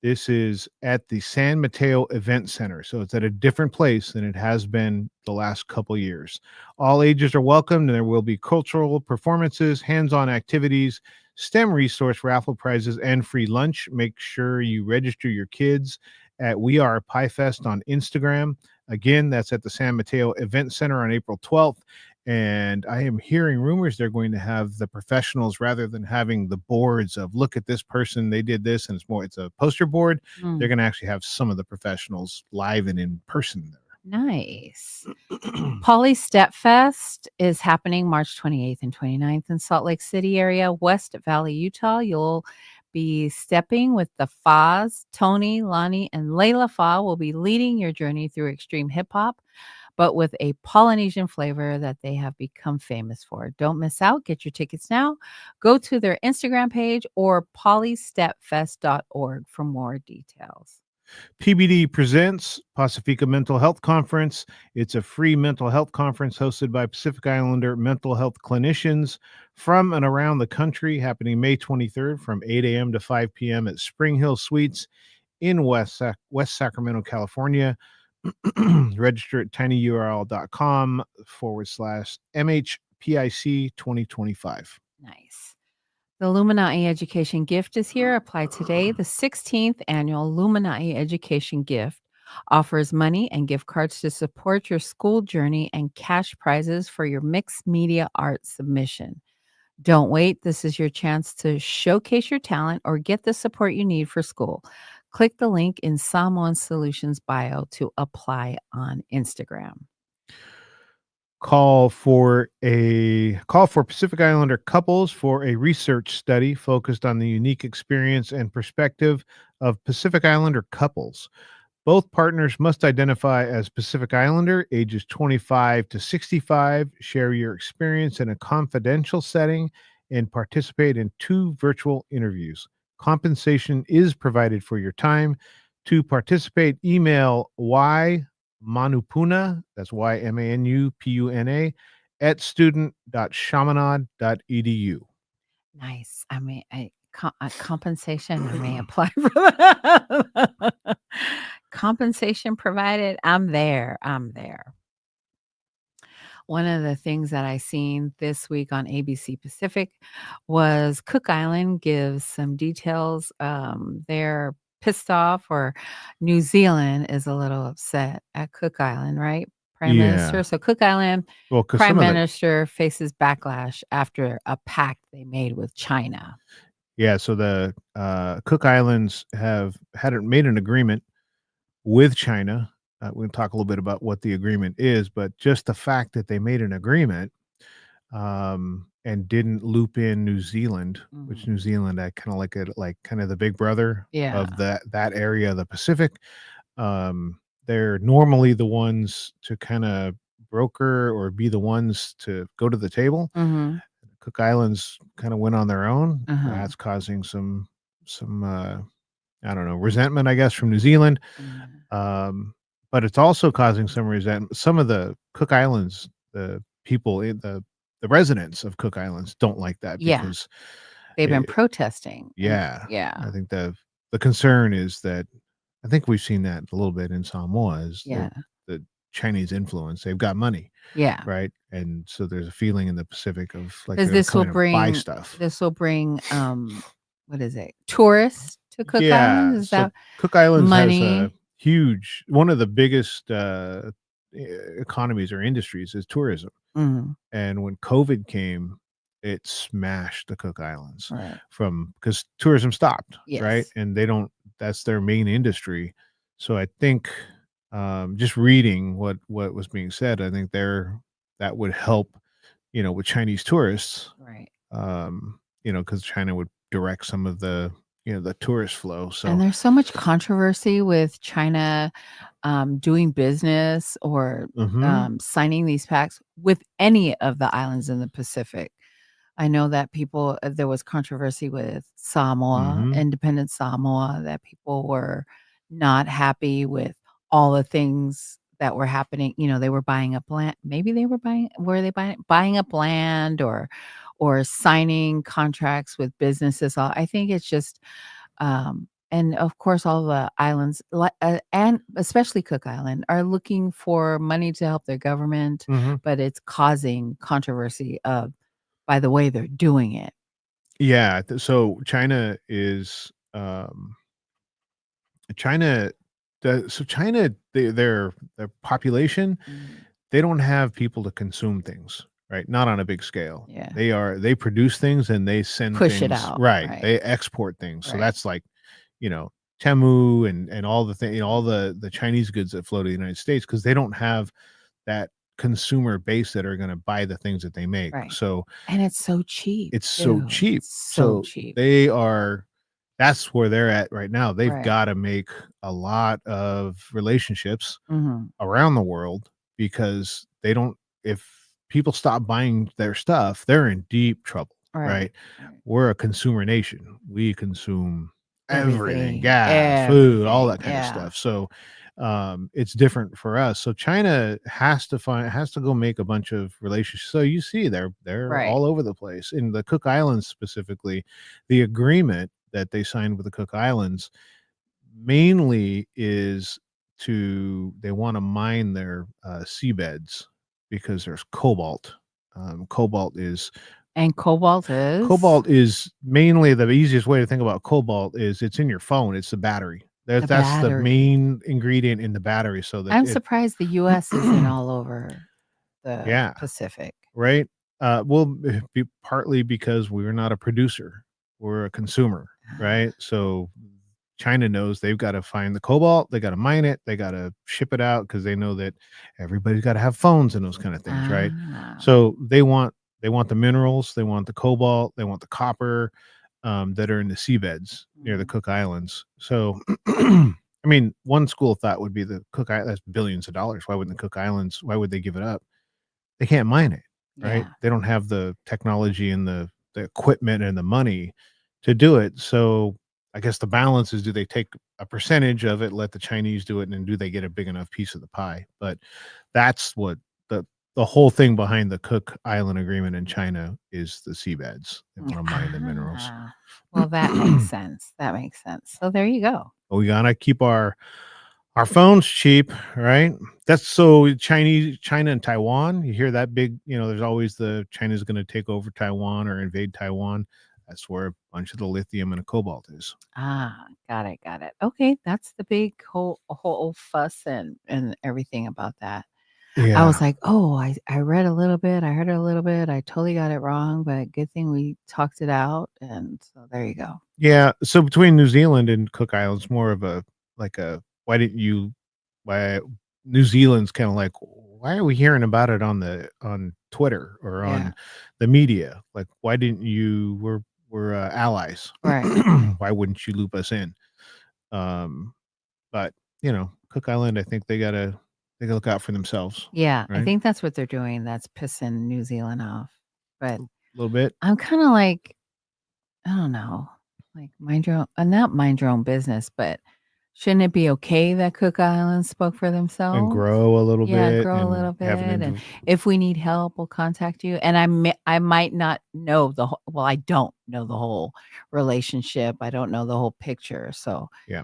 This is at the San Mateo Event Center, so it's at a different place than it has been the last couple years. All ages are welcome, and there will be cultural performances, hands-on activities, STEM resource raffle prizes, and free lunch. Make sure you register your kids at We Are Pie Fest on Instagram. Again, that's at the San Mateo Event Center on April 12th. And I am hearing rumors they're going to have the professionals rather than having the boards of look at this person, they did this, and it's a poster board. They're going to actually have some of the professionals live and in person there. Nice. Poly Step Fest is happening March 28th and 29th in Salt Lake City area, West Valley, Utah. You'll be stepping with the Fas. Tony, Lonnie, and Layla Fa will be leading your journey through extreme hip hop, but with a Polynesian flavor that they have become famous for. Don't miss out. Get your tickets now. Go to their Instagram page or polystepfest.org for more details. PBD presents Pacifica Mental Health Conference. It's a free mental health conference hosted by Pacific Islander mental health clinicians from and around the country, happening May 23rd from 8 a.m. to 5 p.m. at Spring Hill Suites in West Sacramento, California. Register at tinyurl.com/MHPIC 2025. Nice. The Luminati Education Gift is here. Apply today. The 16th annual Luminati Education Gift offers money and gift cards to support your school journey and cash prizes for your mixed media art submission. Don't wait. This is your chance to showcase your talent or get the support you need for school. Click the link in Samoan Solutions bio to apply on Instagram. Call for Pacific Islander couples for a research study focused on the unique experience and perspective of Pacific Islander couples. Both partners must identify as Pacific Islander, ages 25 to 65, share your experience in a confidential setting, and participate in 2 virtual interviews. Compensation is provided for your time. To participate, email Manupuna, that's YMANUPUNA, at student.chaminade.edu. Nice. I mean, compensation, I may apply for that. compensation provided, I'm there. I'm there. One of the things that I seen this week on ABC Pacific was Cook Island gives some details. They're pissed off, or New Zealand is a little upset at Cook Island, right? Prime Minister. Yeah. So Cook Island Well, because Prime some of the Minister faces backlash after a pact they made with China. so the Cook Islands made an agreement with China. We'll talk a little bit about what the agreement is, but just the fact that they made an agreement and didn't loop in New Zealand, which New Zealand I kind of like it, like kind of the big brother Yeah. of that area of the Pacific. They're normally the ones to kind of broker or be the ones to go to the table. Mm-hmm. Cook Islands kind of went on their own. Uh-huh. That's causing some I don't know, resentment, I guess, from New Zealand. But it's also causing some resentment. Some of the Cook Islands, the people, the residents of Cook Islands don't like that Yeah. because They've been protesting. yeah, Yeah. I think the concern is that I think we've seen that a little bit in Samoa is Yeah. the Chinese influence. They've got money, Yeah. right? And so there's a feeling in the Pacific of like Because they're this will coming to buy bring stuff. what is it? Tourists to Cook Islands? Is So that Cook Islands has money? a huge one of the biggest economies or industries is tourism. Mhm. And when COVID came, it smashed the Cook Islands Right. because tourism stopped, right? Yes. And that's their main industry. So I think just reading what was being said, I think that would help, with Chinese tourists, Right. because China would direct some of the the tourist flow. And So there's so much controversy with China doing business or signing these pacts with any of the islands in the Pacific. I know that there was controversy with Samoa, independent Samoa, that people were not happy with all the things that were happening. They were buying up land. Maybe were they buying up land or signing contracts with businesses? I think it's just, and of course, all the islands, and especially Cook Island, are looking for money to help their government, but it's causing controversy by the way they're doing it. yeah, so China is China. China, their population, they don't have people to consume things, right? Not on a big scale. Yeah. They produce things and they send Push it things, out, right? right. They export things. So Right. that's like, Temu and all the thing, all the Chinese goods that flow to the United States because they don't have that consumer base that are going to buy the things that they make. Right. So And it's so cheap. it's so too. cheap. It's so cheap. That's where they're at right now. They've Right. got to make a lot of relationships Mhm. around the world because if people stop buying their stuff, they're in deep trouble, right? Right. We're a consumer nation. We consume everything, Everything. gas, food, all that Everything, kind of yeah. stuff. So it's different for us. So China has to go make a bunch of relationships. So you see they're Right. all over the place. In the Cook Islands specifically, the agreement that they signed with the Cook Islands mainly is they want to mine their seabeds because there's cobalt. Cobalt is And cobalt is mainly the easiest way to think about cobalt is it's in your phone. It's the battery. That's the battery. main ingredient in the battery. So that I'm surprised the US isn't all over the Yeah. Pacific. Right. Well, partly because we're not a producer, we're a consumer, right? So China knows they've got to find the cobalt, they got to mine it, they got to ship it out because they know that everybody's got to have phones and those kind of things, right? Ah. So they want the minerals, they want the cobalt, they want the copper that are in the seabeds near the Cook Islands. So, I mean, one school of thought would be the Cook Islands, that's billions of dollars. Why wouldn't the Cook Islands, why would they give it up? They can't mine it, right? Yeah. They don't have the technology and the equipment and the money to do it. So I guess the balance is, do they take a percentage of it, let the Chinese do it, and then do they get a big enough piece of the pie? But that's what the whole thing behind the Cook Island Agreement in China is the seabeds. They want to mine the minerals. Well, that makes sense. That makes sense. So there you go. But we gotta keep our Our phone's cheap, right? That's so China and Taiwan. You hear that big, there's always the China's going to take over Taiwan or invade Taiwan. That's where a bunch of the lithium and the cobalt is. Got it, got it. Okay, that's the big whole fuss and everything about that. I was Yeah. like, "Oh, I read a little bit, I heard a little bit, I totally got it wrong, but good thing we talked it out." And so there you go. Yeah. So between New Zealand and Cook Islands, more of a like a why didn't you why New Zealand's kind of like why are we hearing about it on Twitter or Yeah. on the media? Like why didn't you we're allies. Right. Why wouldn't you loop us in? Um but Cook Island, I think they gotta look out for themselves, Yeah, I right? think that's what they're doing that's pissing New Zealand off. But A little bit I'm kinda like, I don't know, like, mind your own not mind your own business, but shouldn't it be okay that Cook Islands spoke for and themselves? grow a little Yeah, bit grow a and little have bit, and if we need help, we'll contact you, and I might not know I don't know the whole relationship, I don't know the whole picture, so yeah.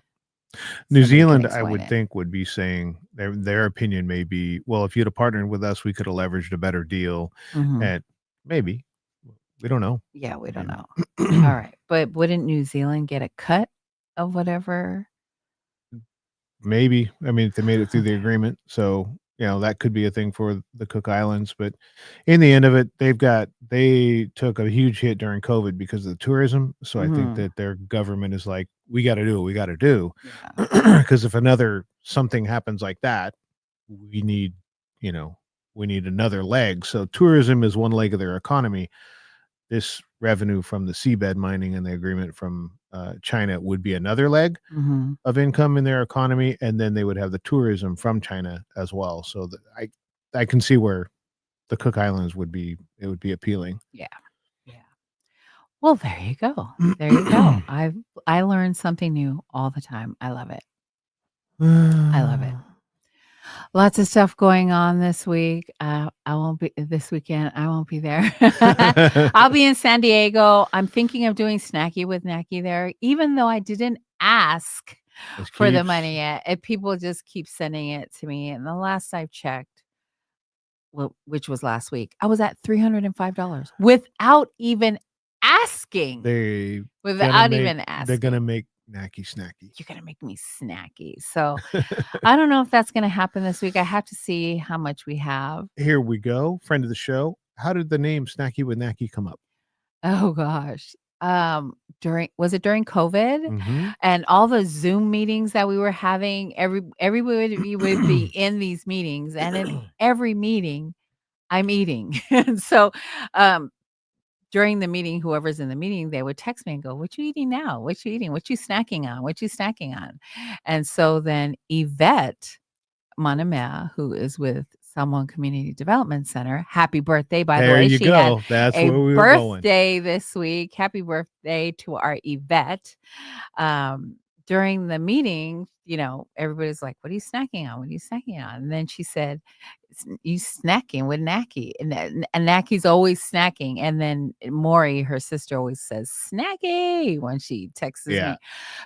New somebody can Zealand, I explain would it. think, would be saying their opinion may be, well, if you'd have partnered with us, we could have leveraged a better deal, Mhm. and maybe we don't know. Yeah, we don't know. You Alright, but wouldn't New Zealand get a cut of whatever? maybe. I mean, if they made it through the Okay. agreement, so that could be a thing for the Cook Islands. But in the end of it, they took a huge hit during COVID because of the tourism. So I think Mhm. that their government is like, we got to do what we got to do, Yeah. because if another something happens like that, we need, you know, we need another leg. So tourism is one leg of their economy. This revenue from the seabed mining and the agreement from China would be another leg Mhm. of income in their economy, and then they would have the tourism from China as well. So that I can see where the Cook Islands would be appealing. Yeah. Yeah. Well, there you go. There you go. I learn something new all the time. I love it. I love it. Lots of stuff going on this week. I won't be this weekend. I won't be there. I'll be in San Diego. I'm thinking of doing Snacky with Nacky there, even though I didn't ask Just for the keeps money yet. People just keep sending it to me. And the last I checked, well, which was last week, I was at $305 without even asking. they gonna Without make even they're gonna asking. make Nacky Snacky. You're gonna make me snacky. So I don't know if that's gonna happen this week. I have to see how much we have. Here we go, friend of the show. How did the name Snacky with Nacky come up? Oh gosh. During COVID Mm-hmm. and all the Zoom meetings that we were having, everybody would be in these meetings, and in every meeting I'm eating. And so during the meeting, whoever's in the meeting, they would text me and go, "What you eating now? What you eating? What you snacking on? What you snacking on?" And so then Yvette Monomea, who is with Salmon Community Development Center. Happy birthday, by the There way. you She had go. That's a where we were going. birthday this week. Happy birthday to our Yvette. Um, During the meeting, everybody's like, "What are you snacking on? What are you snacking on?" And then she said, You snacking with Nacky." And Nacky's always snacking. And then Maury, her sister, always says snacky when she texts Yeah. me.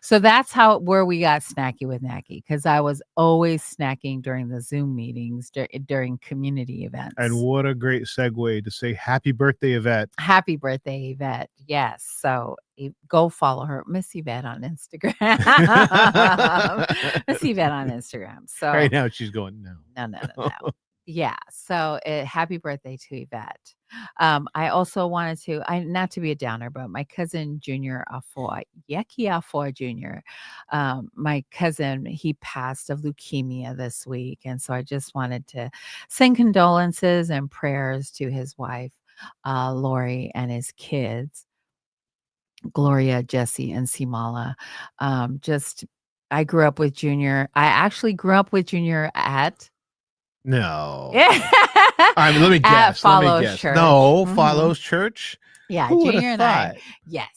So that's where we got snacky with Nacky, because I was always snacking during the Zoom meetings during community And events. what a great segue to say happy birthday, Yvette. Happy birthday, Yvette. Yes. So go follow her, Miss Yvette on Instagram. Miss Yvette on Instagram. Right So now she's going, no. no, no, no, no. Yeah. So happy birthday to Yvette. I also wanted to, not to be a downer, but my cousin Junior Afoy, Yeki Afoy Jr., my cousin, he passed of leukemia this week. And so I just wanted to send condolences and prayers to his wife, Lori, and his kids, Gloria, Jesse, and Simala. Just, I grew up with Junior. I actually grew up with Junior at No. Yeah. All right, let me At guess. Let me Follows guess. Church. No, Mhm. Follows Church. Yeah, Who would Junior have and I. thought? Yes,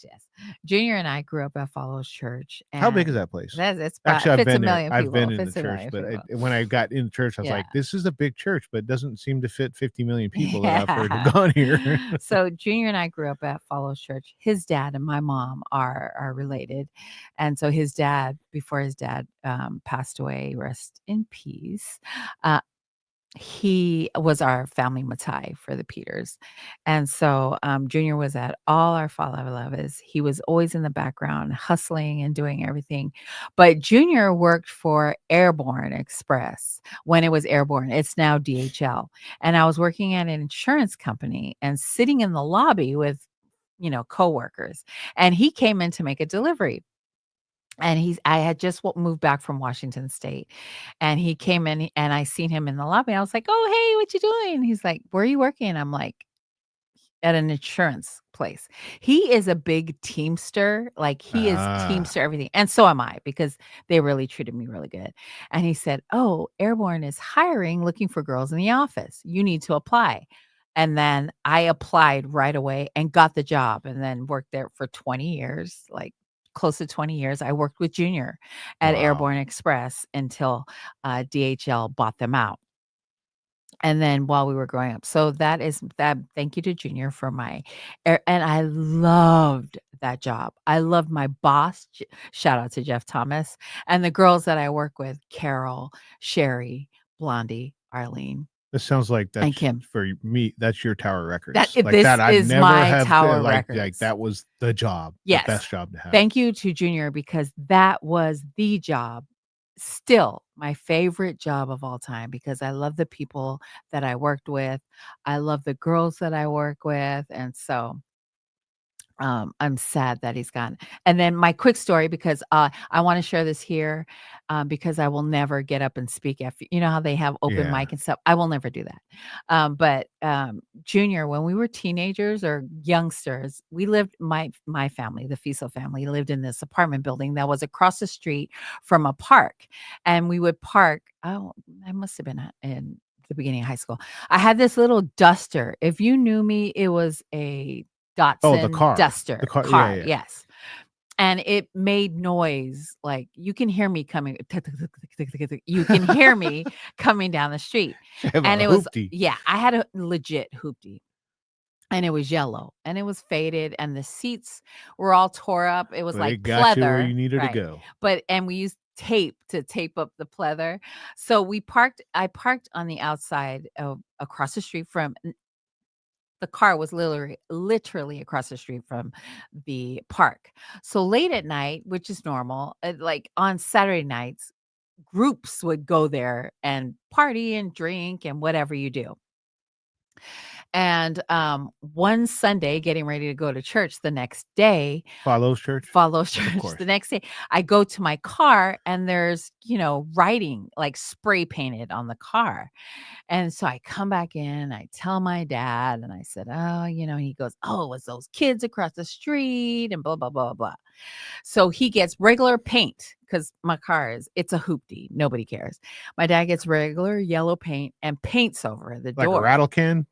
Yes. Junior and I grew up at Follows Church. How big is And that place? it's Actually, I've fits a been there. million I've people. been in the Fits a church, million but people. when I got in church, I was Yeah. like, "This is a big church, but it doesn't seem to fit 50 million people that I've heard have gone here." So Junior and I grew up at Follows Church. His dad and my mom are related, and so his dad, before his dad passed away, rest in peace. He was our family Matai for the Peters. And so Junior was at all our Fall Lovers. He was always in the background, hustling and doing everything. But Junior worked for Airborne Express when it was Airborne. It's now DHL. And I was working at an insurance company and sitting in the lobby with, coworkers. And he came in to make a delivery. And I had just moved back from Washington State, and he came in and I seen him in the lobby. I was like, "Oh, hey, what you doing?" He's like, "Where are you working?" I'm like, "At an insurance place." He is a big teamster. Like he is teamster everything. And so am I, because they really treated me really good. And he said, "Oh, Airborne is hiring, looking for girls in the office. You need to apply." And then I applied right away and got the job, and then worked there for 20 years, like close to 20 years. I worked with Junior at Airborne Express until DHL bought them out. And then while we were growing up. So that is that. Thank you to Junior for and I loved that job. I loved my boss. Shout out to Jeff Thomas, and the girls that I work with, Carol, Sherry, Blondie, Arlene. This sounds like and Kim. For me. That's your Tower Records. This is my Tower Records. Like that was the job. Yes. The best job to have. Thank you to Junior, because that was the job. Still my favorite job of all time, because I love the people that I worked with. I love the girls that I work with. And so I'm sad that he's gone. And then my quick story, because I want to share this here, because I will never get up and speak after, how they have open mic and stuff. I will never do that. But Junior, when we were teenagers or youngsters, we lived, my family, the Fiesel family, lived in this apartment building that was across the street from a park. And we would park. Oh, I must have been in the beginning of high school. I had this little duster. If you knew me, it was a Datsun the car. Duster. The car, yeah. Yes. And it made noise. Like you can hear me coming. You can hear me coming down the street. And it was, I had a legit hoopty. And it was yellow and it was faded and the seats were all tore up. It was like got pleather. You where you needed to go. And we used tape to tape up the pleather. So I parked on the outside across the street from. The car was literally across the street from the park. So late at night, which is normal, like on Saturday nights, groups would go there and party and drink and whatever you do. And one Sunday, getting ready to go to church the next day. Follows church. The next day, I go to my car and there's, writing like spray painted on the car. And so I come back in, I tell my dad, and I said, "Oh, he goes, oh, it was those kids across the street and blah, blah, blah, blah." So he gets regular paint, because my car it's a hoopty. Nobody cares. My dad gets regular yellow paint and paints over the door. Like a rattle can?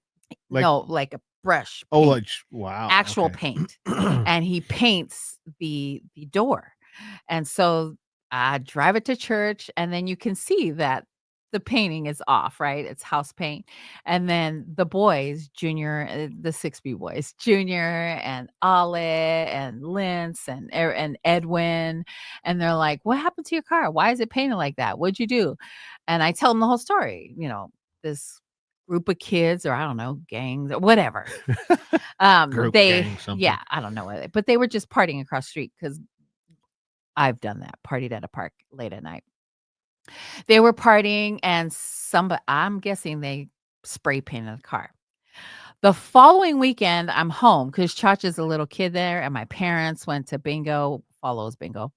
No, like a brush. Oh, like, wow. Actual paint. And he paints the door. And so I drive it to church, and then you can see that the painting is off, right? It's house paint. And then the boys, Junior, the 6B boys, Junior and Ale and Lince and Edwin. And they're like, "What happened to your car? Why is it painted like that? What'd you do?" And I tell them the whole story, this group of kids, or I don't know, gangs or whatever. Gang, something. I don't know. But they were just partying across the street, because I've done that, partied at a park late at night. They were partying, and I'm guessing they spray painted the car. The following weekend, I'm home because Chacha's a little kid there, and my parents went to bingo, Follows bingo.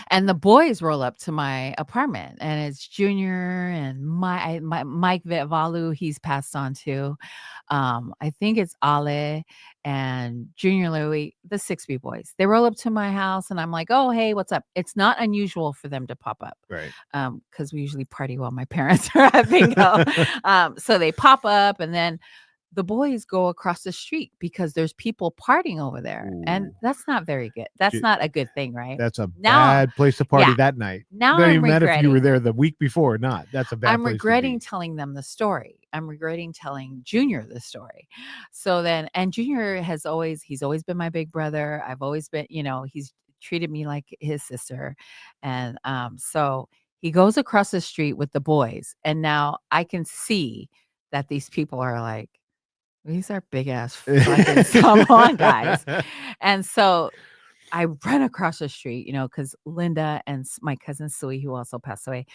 And the boys roll up to my apartment, and it's Junior and my Mike Valu. He's passed on too. I think it's Ale and Junior Louie, the 6B boys. They roll up to my house, and I'm like, "Oh, hey, what's up?" It's not unusual for them to pop up, right? Because we usually party while my parents are at bingo. So they pop up, and then the boys go across the street because there's people partying over there. And Ooh. that's not very good. That's not a good thing, right? That's a Now, bad place to party yeah. that night. Now Doesn't I'm even matter if you were regretting. there the week before or not. That's a bad I'm place regretting to be. telling them the story. I'm regretting telling Junior the story. So then, and Junior he's always been my big brother. I've always been, he's treated me like his sister. And so he goes across the street with the boys. And now I can see that these people are like, these are big ass fucking Samoan guys. And so I run across the street, because Linda and my cousin Sui, who also passed away,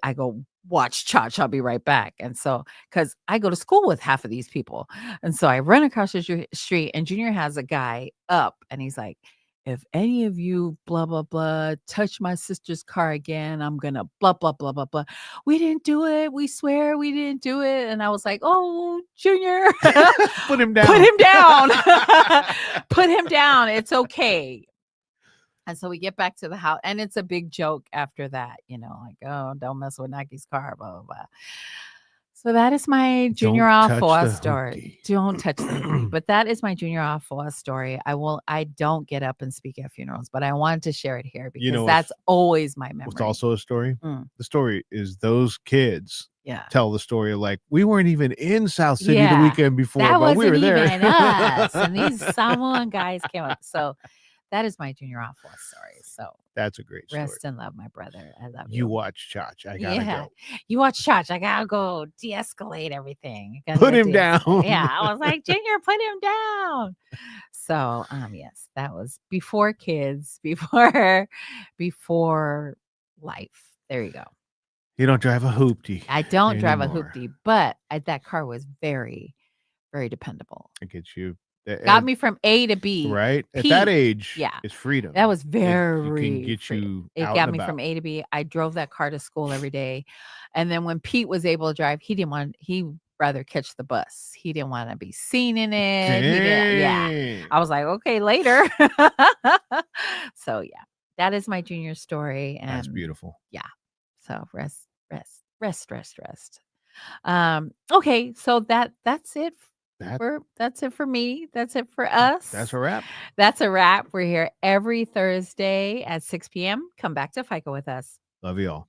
I go, watch Chach, I'll be right back. And so, because I go to school with half of these people. And so I run across the street and Junior has a guy up and he's like, if any of you blah, blah, blah, touch my sister's car again, I'm going to blah, blah, blah, blah, blah. We didn't do it. We swear we didn't do it. And I was like, oh, Junior, Put him down. Put him down. Put him down. It's okay. And so we get back to the house, and it's a big joke after that, like, oh, don't mess with Naki's car, blah, blah, blah. So that is my Junior Afoa story. Don't touch the hoopty. But that is my Junior Afoa story. I don't get up and speak at funerals, but I wanted to share it here because that's always my memory. It's also a story. The story is those kids tell the story like, we weren't even in South City the weekend before, but we were there. Even us. And these Samoan guys came up. So that is my Junior Afoa story. So that's a great story. Rest and love, my brother. I love you. You watch Chach. I gotta go. You watch Chach. I gotta go de-escalate everything. Put him down. Yeah. I was like, Junior, put him down. So yes, that was before kids, before life. There you go. You don't drive a hoopty. I don't drive a hoopty, but that car was very, very dependable. It gets you. Got me from A to B. Right. At that age, it's freedom. That was very it can get you It got me from A to B. I drove that car to school every day. And then when Pete was able to drive, he'd rather catch the bus. He didn't want to be seen in it. I was like, okay, later. So that is my Junior story. And that's beautiful. Yeah. So rest. Okay. So that's it. That's it for me. That's it for us. That's a wrap. That's a wrap. We're here every Thursday at 6 p.m. Come back to FICA with us. Love you all.